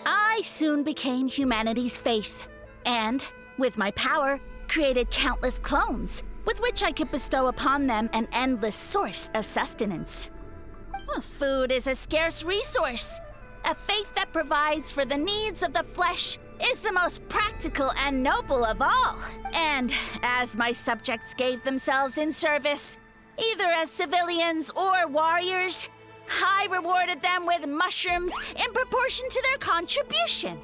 I soon became humanity's faith, and, with my power, created countless clones, with which I could bestow upon them an endless source of sustenance. Well, food is a scarce resource. A faith that provides for the needs of the flesh is the most practical and noble of all. And as my subjects gave themselves in service, either as civilians or warriors, I rewarded them with mushrooms in proportion to their contribution.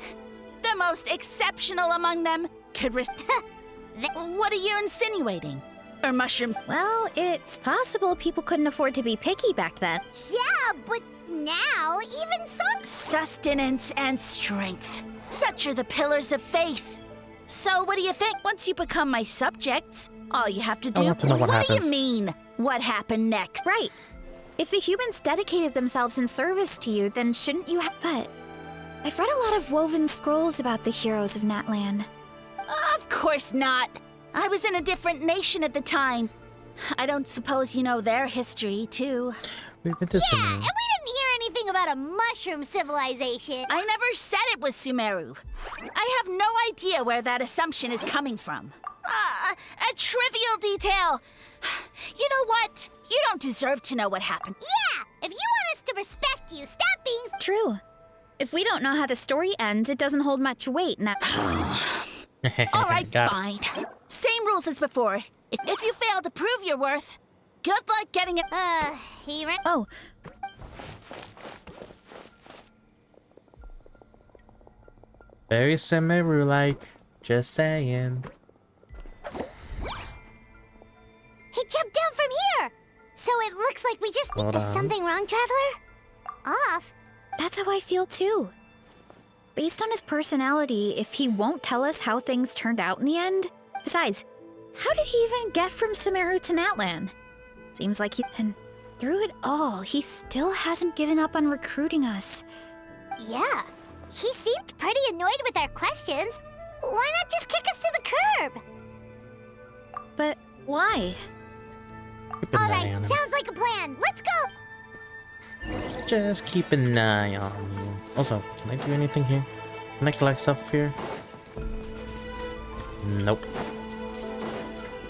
The most exceptional among them could What are you insinuating? Are mushrooms? Well, it's possible people couldn't afford to be picky back then. Yeah, but now, even so... Sustenance and strength. Such are the pillars of faith. So what do you think? Once you become my subjects, all you have to do... I want to know what do happens. you mean, what happened next? Right. If the humans dedicated themselves in service to you, then shouldn't you have... But I've read a lot of woven scrolls about the heroes of Natlan. Of course not. I was in a different nation at the time. I don't suppose you know their history, too. We've been to Yeah, Sumeru. and we didn't hear anything about a mushroom civilization. I never said it was Sumeru. I have no idea where that assumption is coming from. A trivial detail. You know what? You don't deserve to know what happened. Yeah, if you want us to respect you, stop being... True. If we don't know how the story ends, it doesn't hold much weight. All right, Got it. fine. Same rules as before. If you fail to prove your worth, good luck getting it. He ran... Oh, Very Sumeru like. Just saying. He jumped down from here! So it looks like we just... Hold Is on. something wrong, Traveler? Off? That's how I feel too. Based on his personality, if he won't tell us how things turned out in the end... Besides, how did he even get from Sumeru to Natlan? Seems like he... And through it all, he still hasn't given up on recruiting us. Yeah. He seemed pretty annoyed with our questions. Why not just kick us to the curb? But why? Keep an eye Alright, on him. sounds like a plan. Let's go! Just keep an eye on you. Also, can I do anything here? Can I collect stuff here? Nope.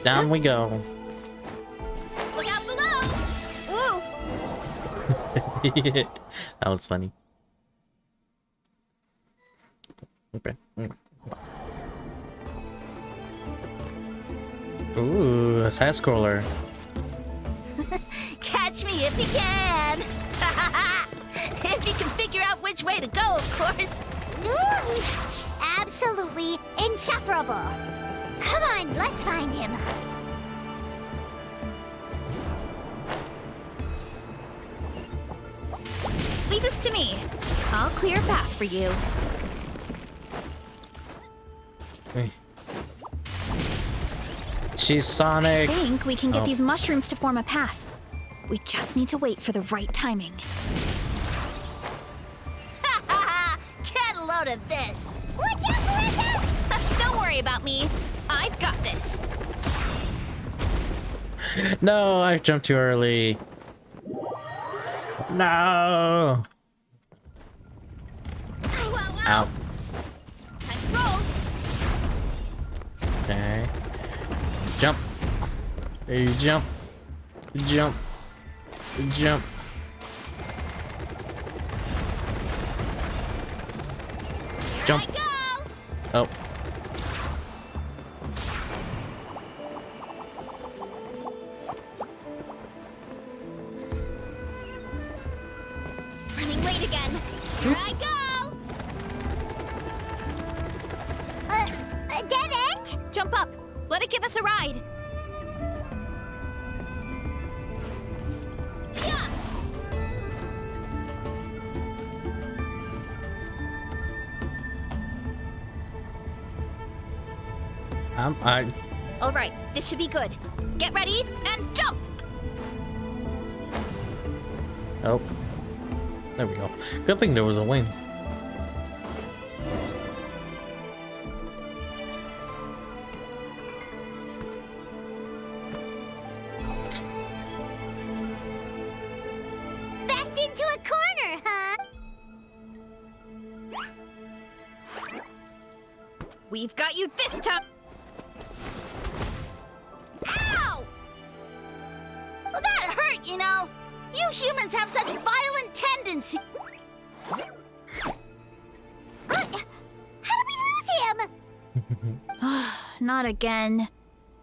Down we go. Look out below! Woo! That was funny. Okay. Ooh, a side scroller. Catch me if you can! If you can figure out which way to go, of course. Ooh, absolutely insufferable. Come on, let's find him. Leave this to me. I'll clear a path for you. Wait. She's Sonic. I think we can get Oh. these mushrooms to form a path. We just need to wait for the right timing. Get a load of this! Watch out, Varesa! Don't worry about me. I've got this. No, I jumped too early. No. Ow. Time to roll! Okay. Jump. There you jump. Jump. Jump. Jump. Oh. Running late again. Here I go! A dead end? Jump up. Let it give us a ride. Yeah! All right, this should be good. Get ready and jump. Oh. There we go. Good thing there was a wing. Backed into a corner, huh? We've got you this time. Ow! Well, that hurt, you know. You humans have such violent tendencies. How did we lose him? Not again.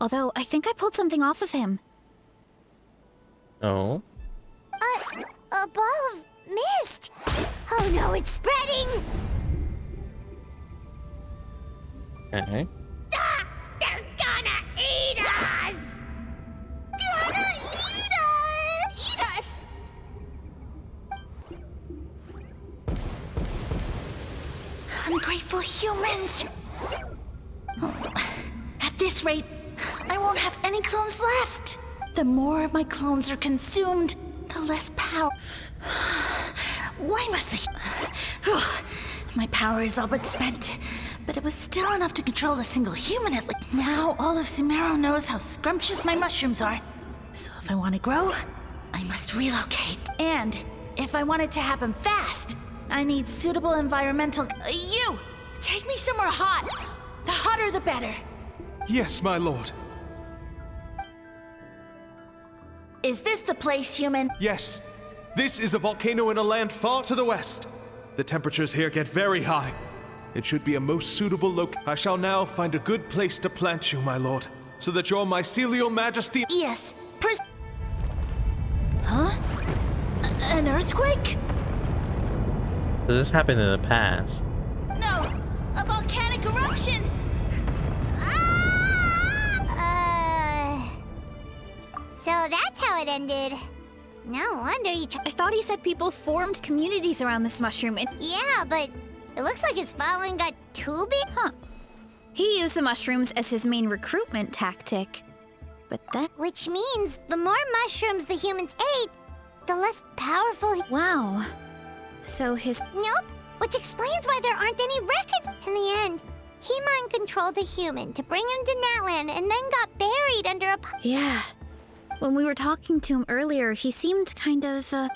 Although, I think I pulled something off of him. Oh. A ball of mist. Oh no, it's spreading. Okay. Ah, they're gonna eat us. Gonna eat us. Eat us. Ungrateful humans! At this rate, I won't have any clones left. The more my clones are consumed, the less power. Why must I... My power is all but spent, but it was still enough to control a single human at least. Now all of Sumeru knows how scrumptious my mushrooms are. So if I want to grow, I must relocate. And if I want it to happen fast, I need suitable environmental... You! Take me somewhere hot. The hotter the better. Yes, my lord. Is this the place, human? Yes. This is a volcano in a land far to the west. The temperatures here get very high. It should be a most suitable I shall now find a good place to plant you, my lord, so that your mycelial majesty... Yes. Huh? An earthquake? Does this happen in the past? No, a volcanic eruption. So that's how it ended. No wonder he I thought he said people formed communities around this mushroom and... Yeah, but it looks like his following got too big. Huh. He used the mushrooms as his main recruitment tactic. But that... Which means the more mushrooms the humans ate, the less powerful he... Wow. So his... Nope. Which explains why there aren't any records. In the end, he mind-controlled a human to bring him to Natland and then got buried under a... Yeah. When we were talking to him earlier, he seemed kind of, Well,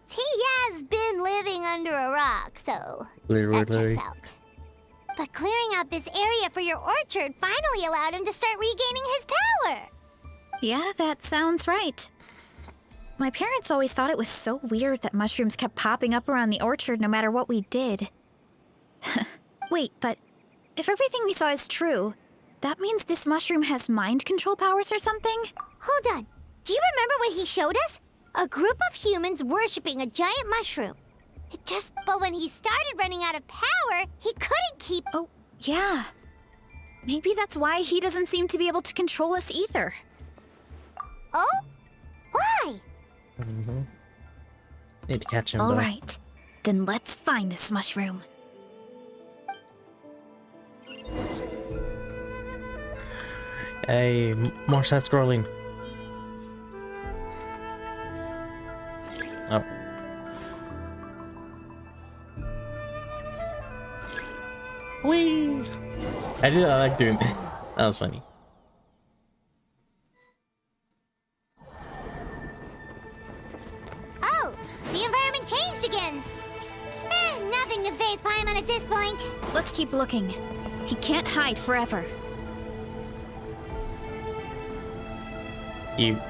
he has been living under a rock, so that checks out. But clearing out this area for your orchard finally allowed him to start regaining his power. Yeah, that sounds right. My parents always thought it was so weird that mushrooms kept popping up around the orchard no matter what we did. Wait, but if everything we saw is true, that means this mushroom has mind control powers or something? Hold on. Do you remember what he showed us? A group of humans worshipping a giant mushroom. But when he started running out of power, he couldn't keep... Oh, yeah. Maybe that's why he doesn't seem to be able to control us either. Oh? Why? Need to catch him, All though. right. Then let's find this mushroom. Hey, more side scrolling. Oh. Whee! I like doing that. That was funny. Oh, the environment changed again. Nothing to phase Paimon at this point. Let's keep looking. He can't hide forever. You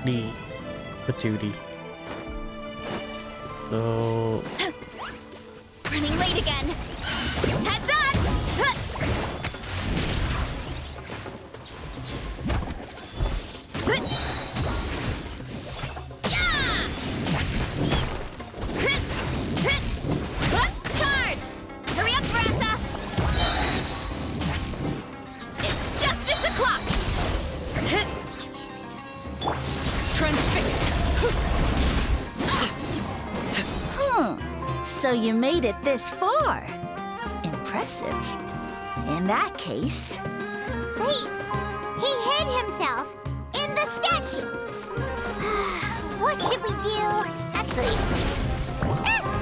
need patootie. So Running late again. Heads up! Charge! Hurry up, Varesa! It's justice o'clock! Transfixed. So you made it this far. Impressive. In that case... Wait, he hid himself in the statue. What should we do? Actually,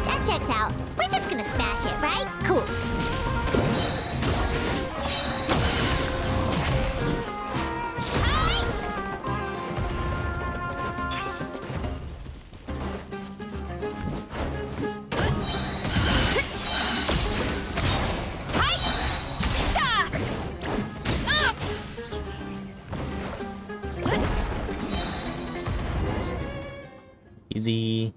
that checks out. We're just gonna smash it, right? Cool. easy.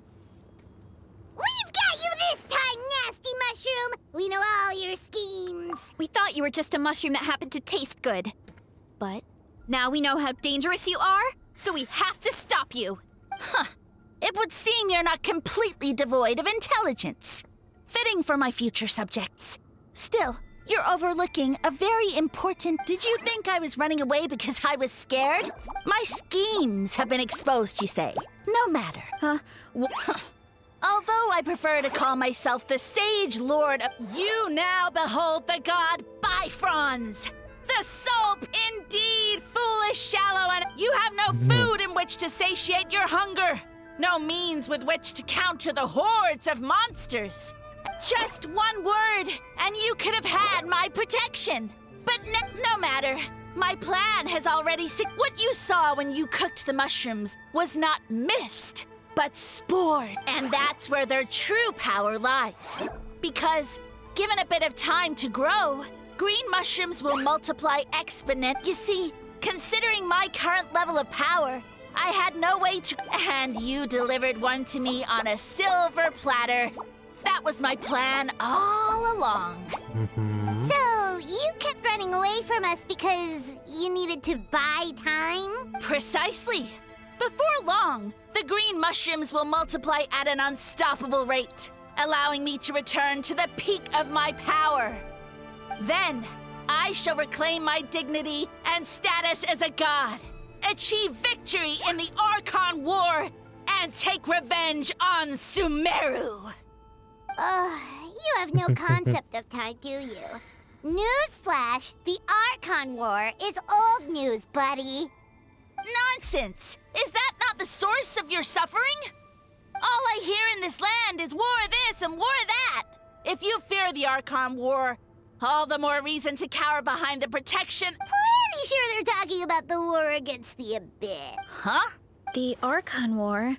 We've got you this time, nasty mushroom! We know all your schemes. We thought you were just a mushroom that happened to taste good. But now we know how dangerous you are, so we have to stop you. Huh. It would seem you're not completely devoid of intelligence. Fitting for my future subjects. Still, you're overlooking a very important... Did you think I was running away because I was scared? My schemes have been exposed, you say. No matter. Although I prefer to call myself the Sage Lord of... You now behold the god Bifrons! The soap, indeed, foolish, shallow, and you have no food in which to satiate your hunger. No means with which to counter the hordes of monsters. Just one word, and you could have had my protection. But no matter. My plan has already... What you saw when you cooked the mushrooms was not mist, but spore. And that's where their true power lies. Because, given a bit of time to grow, green mushrooms will multiply exponent. You see, considering my current level of power, I had no way to... And you delivered one to me on a silver platter. That was my plan all along. So, you kept running away from us because you needed to buy time? Precisely. Before long, the green mushrooms will multiply at an unstoppable rate, allowing me to return to the peak of my power. Then, I shall reclaim my dignity and status as a god. achieve victory in the Archon War, and take revenge on Sumeru. You have no concept of time, do you? Newsflash, the Archon War is old news, buddy. Nonsense! Is that not the source of your suffering? All I hear in this land is war this and war that. If you fear the Archon War, all the more reason to cower behind the protection. Pretty sure they're talking about the war against the Abyss. Huh? The Archon War?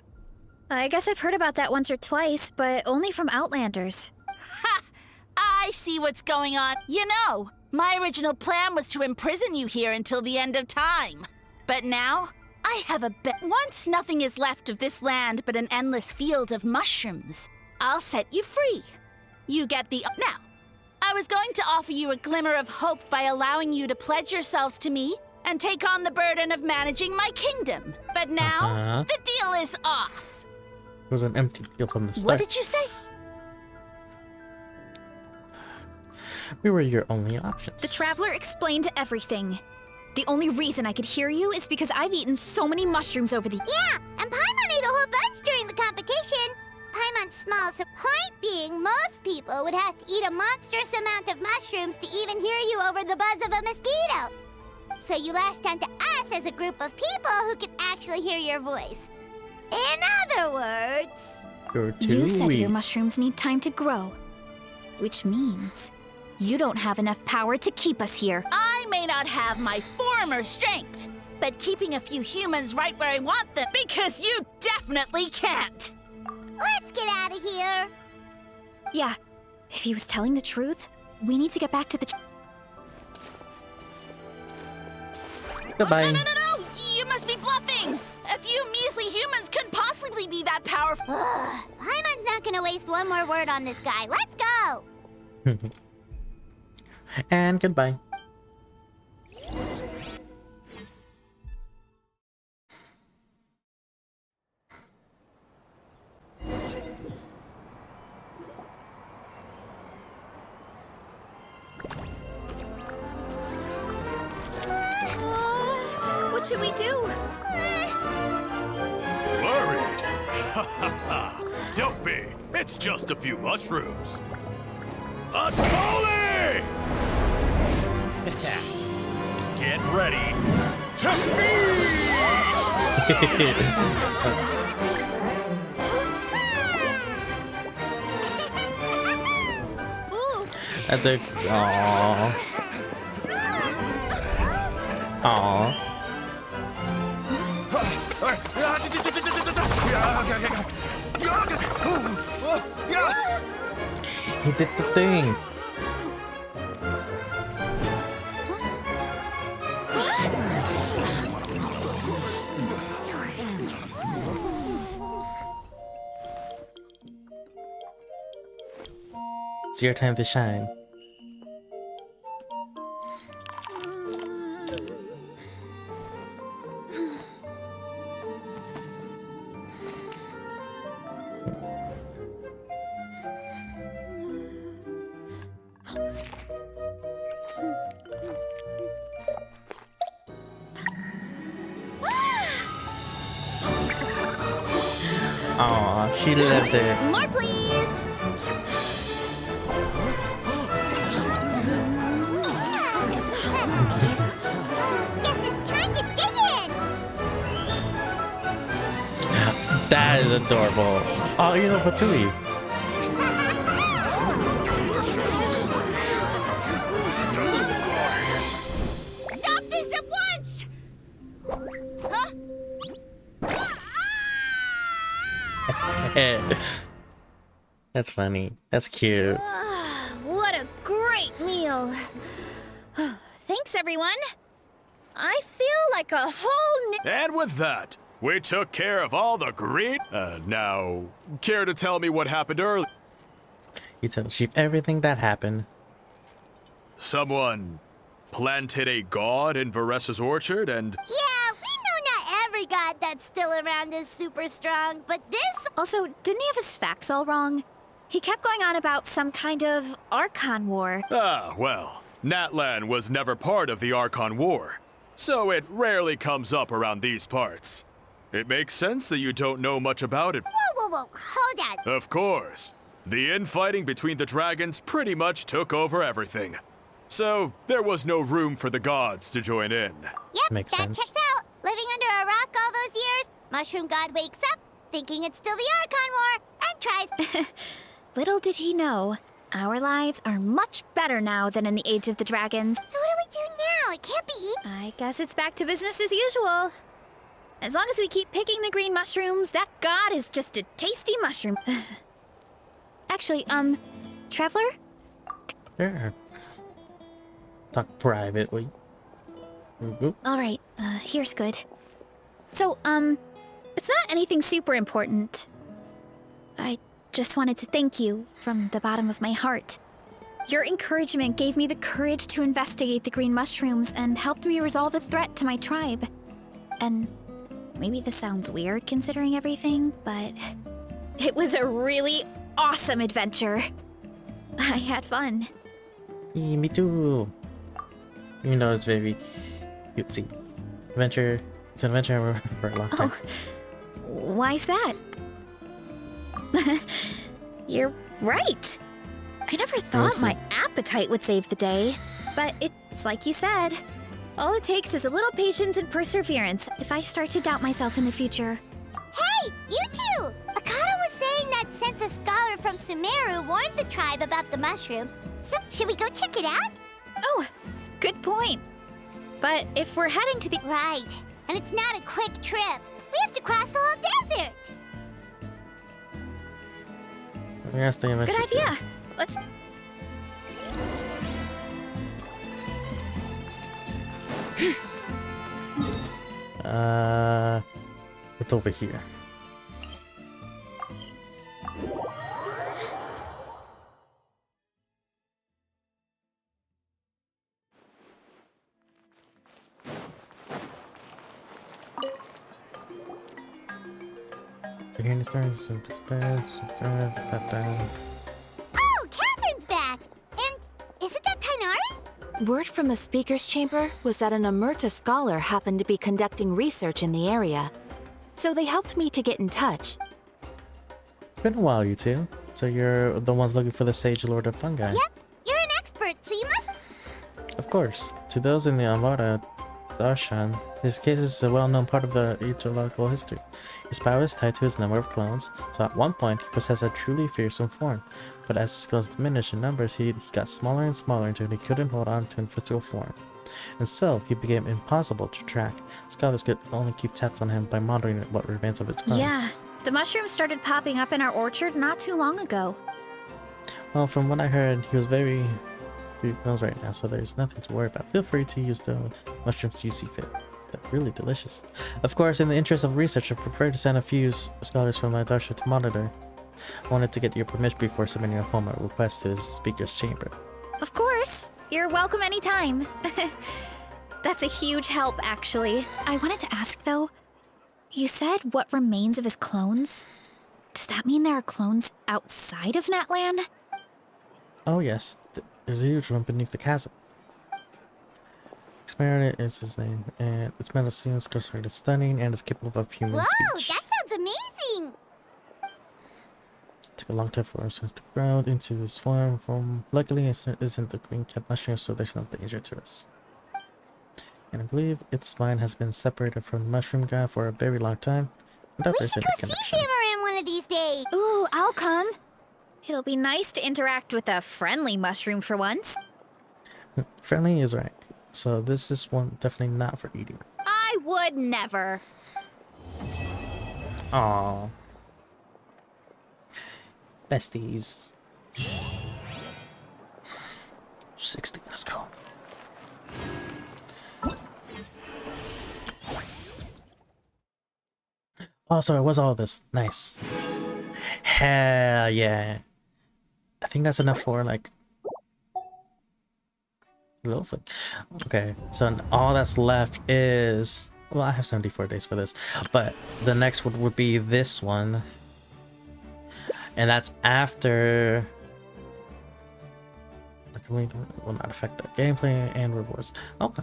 I guess I've heard about that once or twice, but only from Outlanders. Ha! I see what's going on. You know, my original plan was to imprison you here until the end of time. But now, I have a bet. Once nothing is left of this land but an endless field of mushrooms, I'll set you free. You get the... Now, I was going to offer you a glimmer of hope by allowing you to pledge yourselves to me and take on the burden of managing my kingdom. But now, the deal is off. It was an empty deal from the start. What did you say? We were your only options. The Traveler explained everything. The only reason I could hear you is because I've eaten so many mushrooms over the... Yeah, and Paimon ate a whole bunch during the competition. Paimon's small, so point being, most people would have to eat a monstrous amount of mushrooms to even hear you over the buzz of a mosquito. So you latched onto us as a group of people who can actually hear your voice. In other words... You're too You said weak. your mushrooms need time to grow. Which means you don't have enough power to keep us here. I may not have my former strength, but keeping a few humans right where I want them, because you definitely can't. Let's get out of here. Yeah, if he was telling the truth, we need to get back to the... Goodbye. No, you must be bluffing. A few measly humans couldn't possibly be that powerful. Paimon's not gonna waste one more word on this guy. Let's go. And goodbye. What should we do? Worried? Ha ha ha! Don't be! It's just a few mushrooms. Atoli! Get ready to That's a... Aww. Aww. He did the thing. It's your time to shine. Aw, she loved it. More, please. Guess it's time to dig in. That is adorable. Oh, you know Fatui. Stop this at once! Huh? That's funny. That's cute. What a great meal. Thanks, everyone. I feel like a whole new... And with that, we took care of all the green... now, care to tell me what happened earlier? You tell Chief everything that happened. Someone planted a god in Varesa's orchard and... Yeah, we know not every god that's still around is super strong, but this... Also, didn't he have his facts all wrong? He kept going on about some kind of Archon War. Ah, well, Natlan was never part of the Archon War. so it rarely comes up around these parts. It makes sense that you don't know much about it. Whoa, whoa, whoa, hold on. Of course. The infighting between the dragons pretty much took over everything. So there was no room for the gods to join in. Yep, Makes that sense. checks out. Living under a rock all those years, Mushroom God wakes up, thinking it's still the Archon War, and tries... Little did he know, our lives are much better now than in the Age of the Dragons. So what do we do now? It can't be eaten. I guess it's back to business as usual. As long as we keep picking the green mushrooms, that god is just a tasty mushroom. Actually, Traveler? Sure. Talk privately. Oop. Alright, here's good. So, it's not anything super important. I just wanted to thank you from the bottom of my heart. Your encouragement gave me the courage to investigate the green mushrooms and helped me resolve a threat to my tribe. And maybe this sounds weird considering everything, but it was a really awesome adventure. I had fun. Yeah, me too. You know, it's very cutesy. Adventure. It's an adventure for a long time. Why's that? You're right. I never thought my appetite would save the day. But it's like you said. All it takes is a little patience and perseverance if I start to doubt myself in the future. Hey, you two! Akata was saying that since a scholar from Sumeru warned the tribe about the mushrooms, so should we go check it out? Oh, good point. But if we're heading to the... Right, and it's not a quick trip. We have to cross the whole desert. Yes, the adventure. Good idea. Let's... It's over here. So here in the stars, Oh, Catherine's back! And isn't that Tainari? Word from the speaker's chamber was that an Emerta scholar happened to be conducting research in the area. So they helped me to get in touch. It's been a while, you two. So you're the ones looking for the Sage Lord of Fungi. Yep, you're an expert, so you must... Of course. To those in the Amara Darshan, his case is a well-known part of the ecological history. His power is tied to his number of clones, so at one point he possessed a truly fearsome form. But as his clones diminished in numbers, he got smaller and smaller until he couldn't hold on to a physical form. And so, he became impossible to track. Scholars could only keep tabs on him by monitoring what remains of his clones. Yeah, the mushrooms started popping up in our orchard not too long ago. Well, from what I heard, he was very few clones right now, so there's nothing to worry about. Feel free to use the mushrooms you see fit. They're really delicious. Of course, in the interest of research, I prefer to send a few scholars from my Darsha to monitor. I wanted to get your permission before submitting a formal request to the speaker's chamber. Of course. You're welcome anytime. That's a huge help, actually. I wanted to ask, though. You said what remains of his clones? Does that mean there are clones outside of Natlan? Oh, yes. There's a huge one beneath the chasm. Experiment is his name, and its medicine is stunning and is capable of human speech. That sounds amazing! Took a long time for us to grow into this form. Luckily, it isn't the green cat mushroom, so there's no danger to us. And I believe its spine has been separated from the mushroom guy for a very long time. We should go see Samaran one of these days! Ooh, I'll come. It'll be nice to interact with a friendly mushroom for once. Friendly is right. So this is one definitely not for eating. I would never. Aww. Besties. 60, let's go. Oh, sorry, what's all this? Nice. Hell yeah. I think that's enough for like a little thing. Okay, so all that's left is, well, I have 74 days for this, but the next one would be this one. And that's after will not affect the gameplay and rewards. Okay.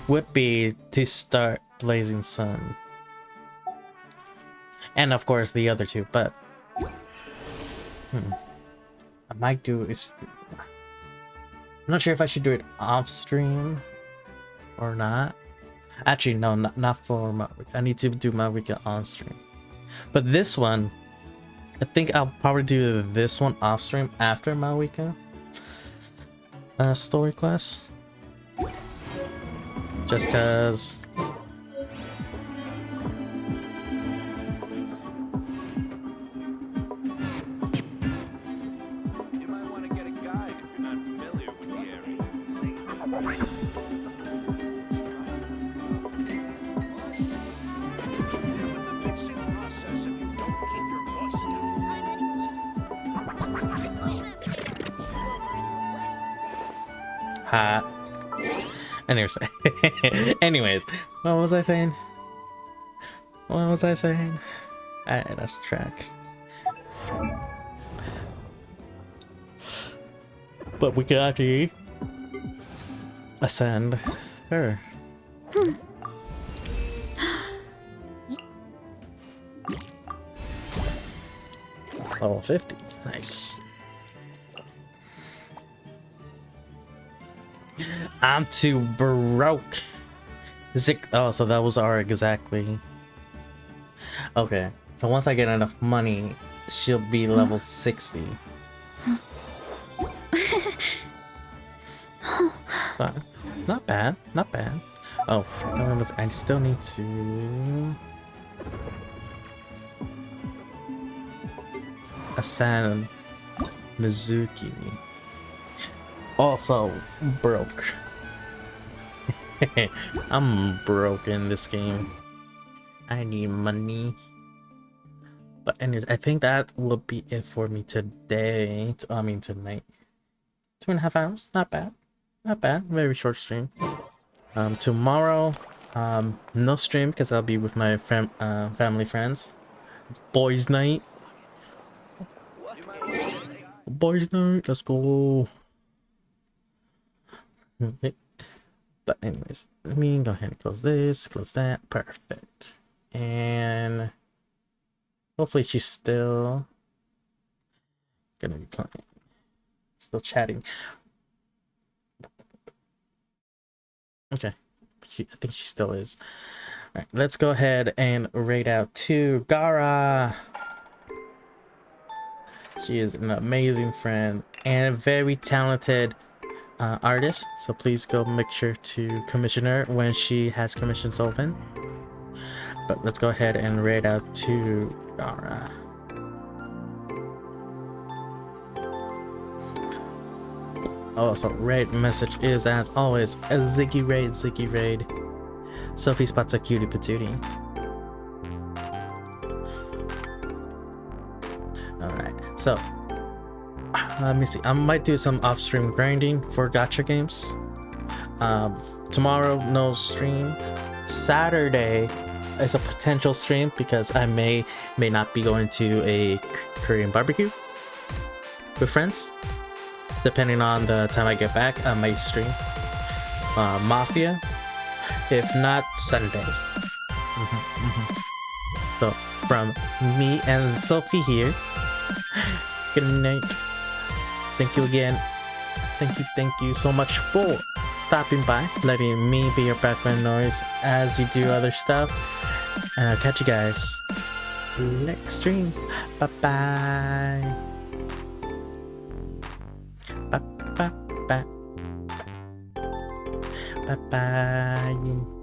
would be to start Blazing Sun. And of course the other two, but I might do it. I'm not sure if I should do it off stream or not. Actually, no, not for my week. I need to do my weekend on stream. But this one, I think I'll probably do this one off stream after my weekend story quest. Just cause anyways, what was I saying? Alright, that's the track. But we could actually ascend her. Level 50. Nice. I'm too broke. Oh, so that was our exactly. Okay, so once I get enough money, she'll be level 60. But not bad, not bad. Oh, I still need to ascend Mizuki. Also broke. I'm broke in this game. I need money. But anyways, I think that will be it for me today. I mean tonight. 2.5 hours. Not bad. Not bad. Very short stream. Tomorrow, no stream because I'll be with my family friends. It's boys' night. Boys' night. Let's go. But anyways, let me go ahead and close this, close that. Perfect. And hopefully she's still gonna be playing, still chatting. Okay, I think she still is. All right, let's go ahead and raid out to Gara. She is an amazing friend and a very talented artist, so please go make sure to commission her when she has commissions open. But let's go ahead and raid out to Gara. Also, raid message is as always a Ziggy raid, Ziggy raid. Sophie spots a cutie patootie. Alright, so let me see. I might do some off-stream grinding for gacha games. Tomorrow, no stream. Saturday is a potential stream because I may not be going to a Korean barbecue with friends. Depending on the time I get back, I might stream Mafia. If not, Sunday. So, from me and Sophie here, good night. Thank you again. Thank you so much for stopping by, letting me be your background noise as you do other stuff. And I'll catch you guys next stream. Bye bye. Bye bye. Bye bye.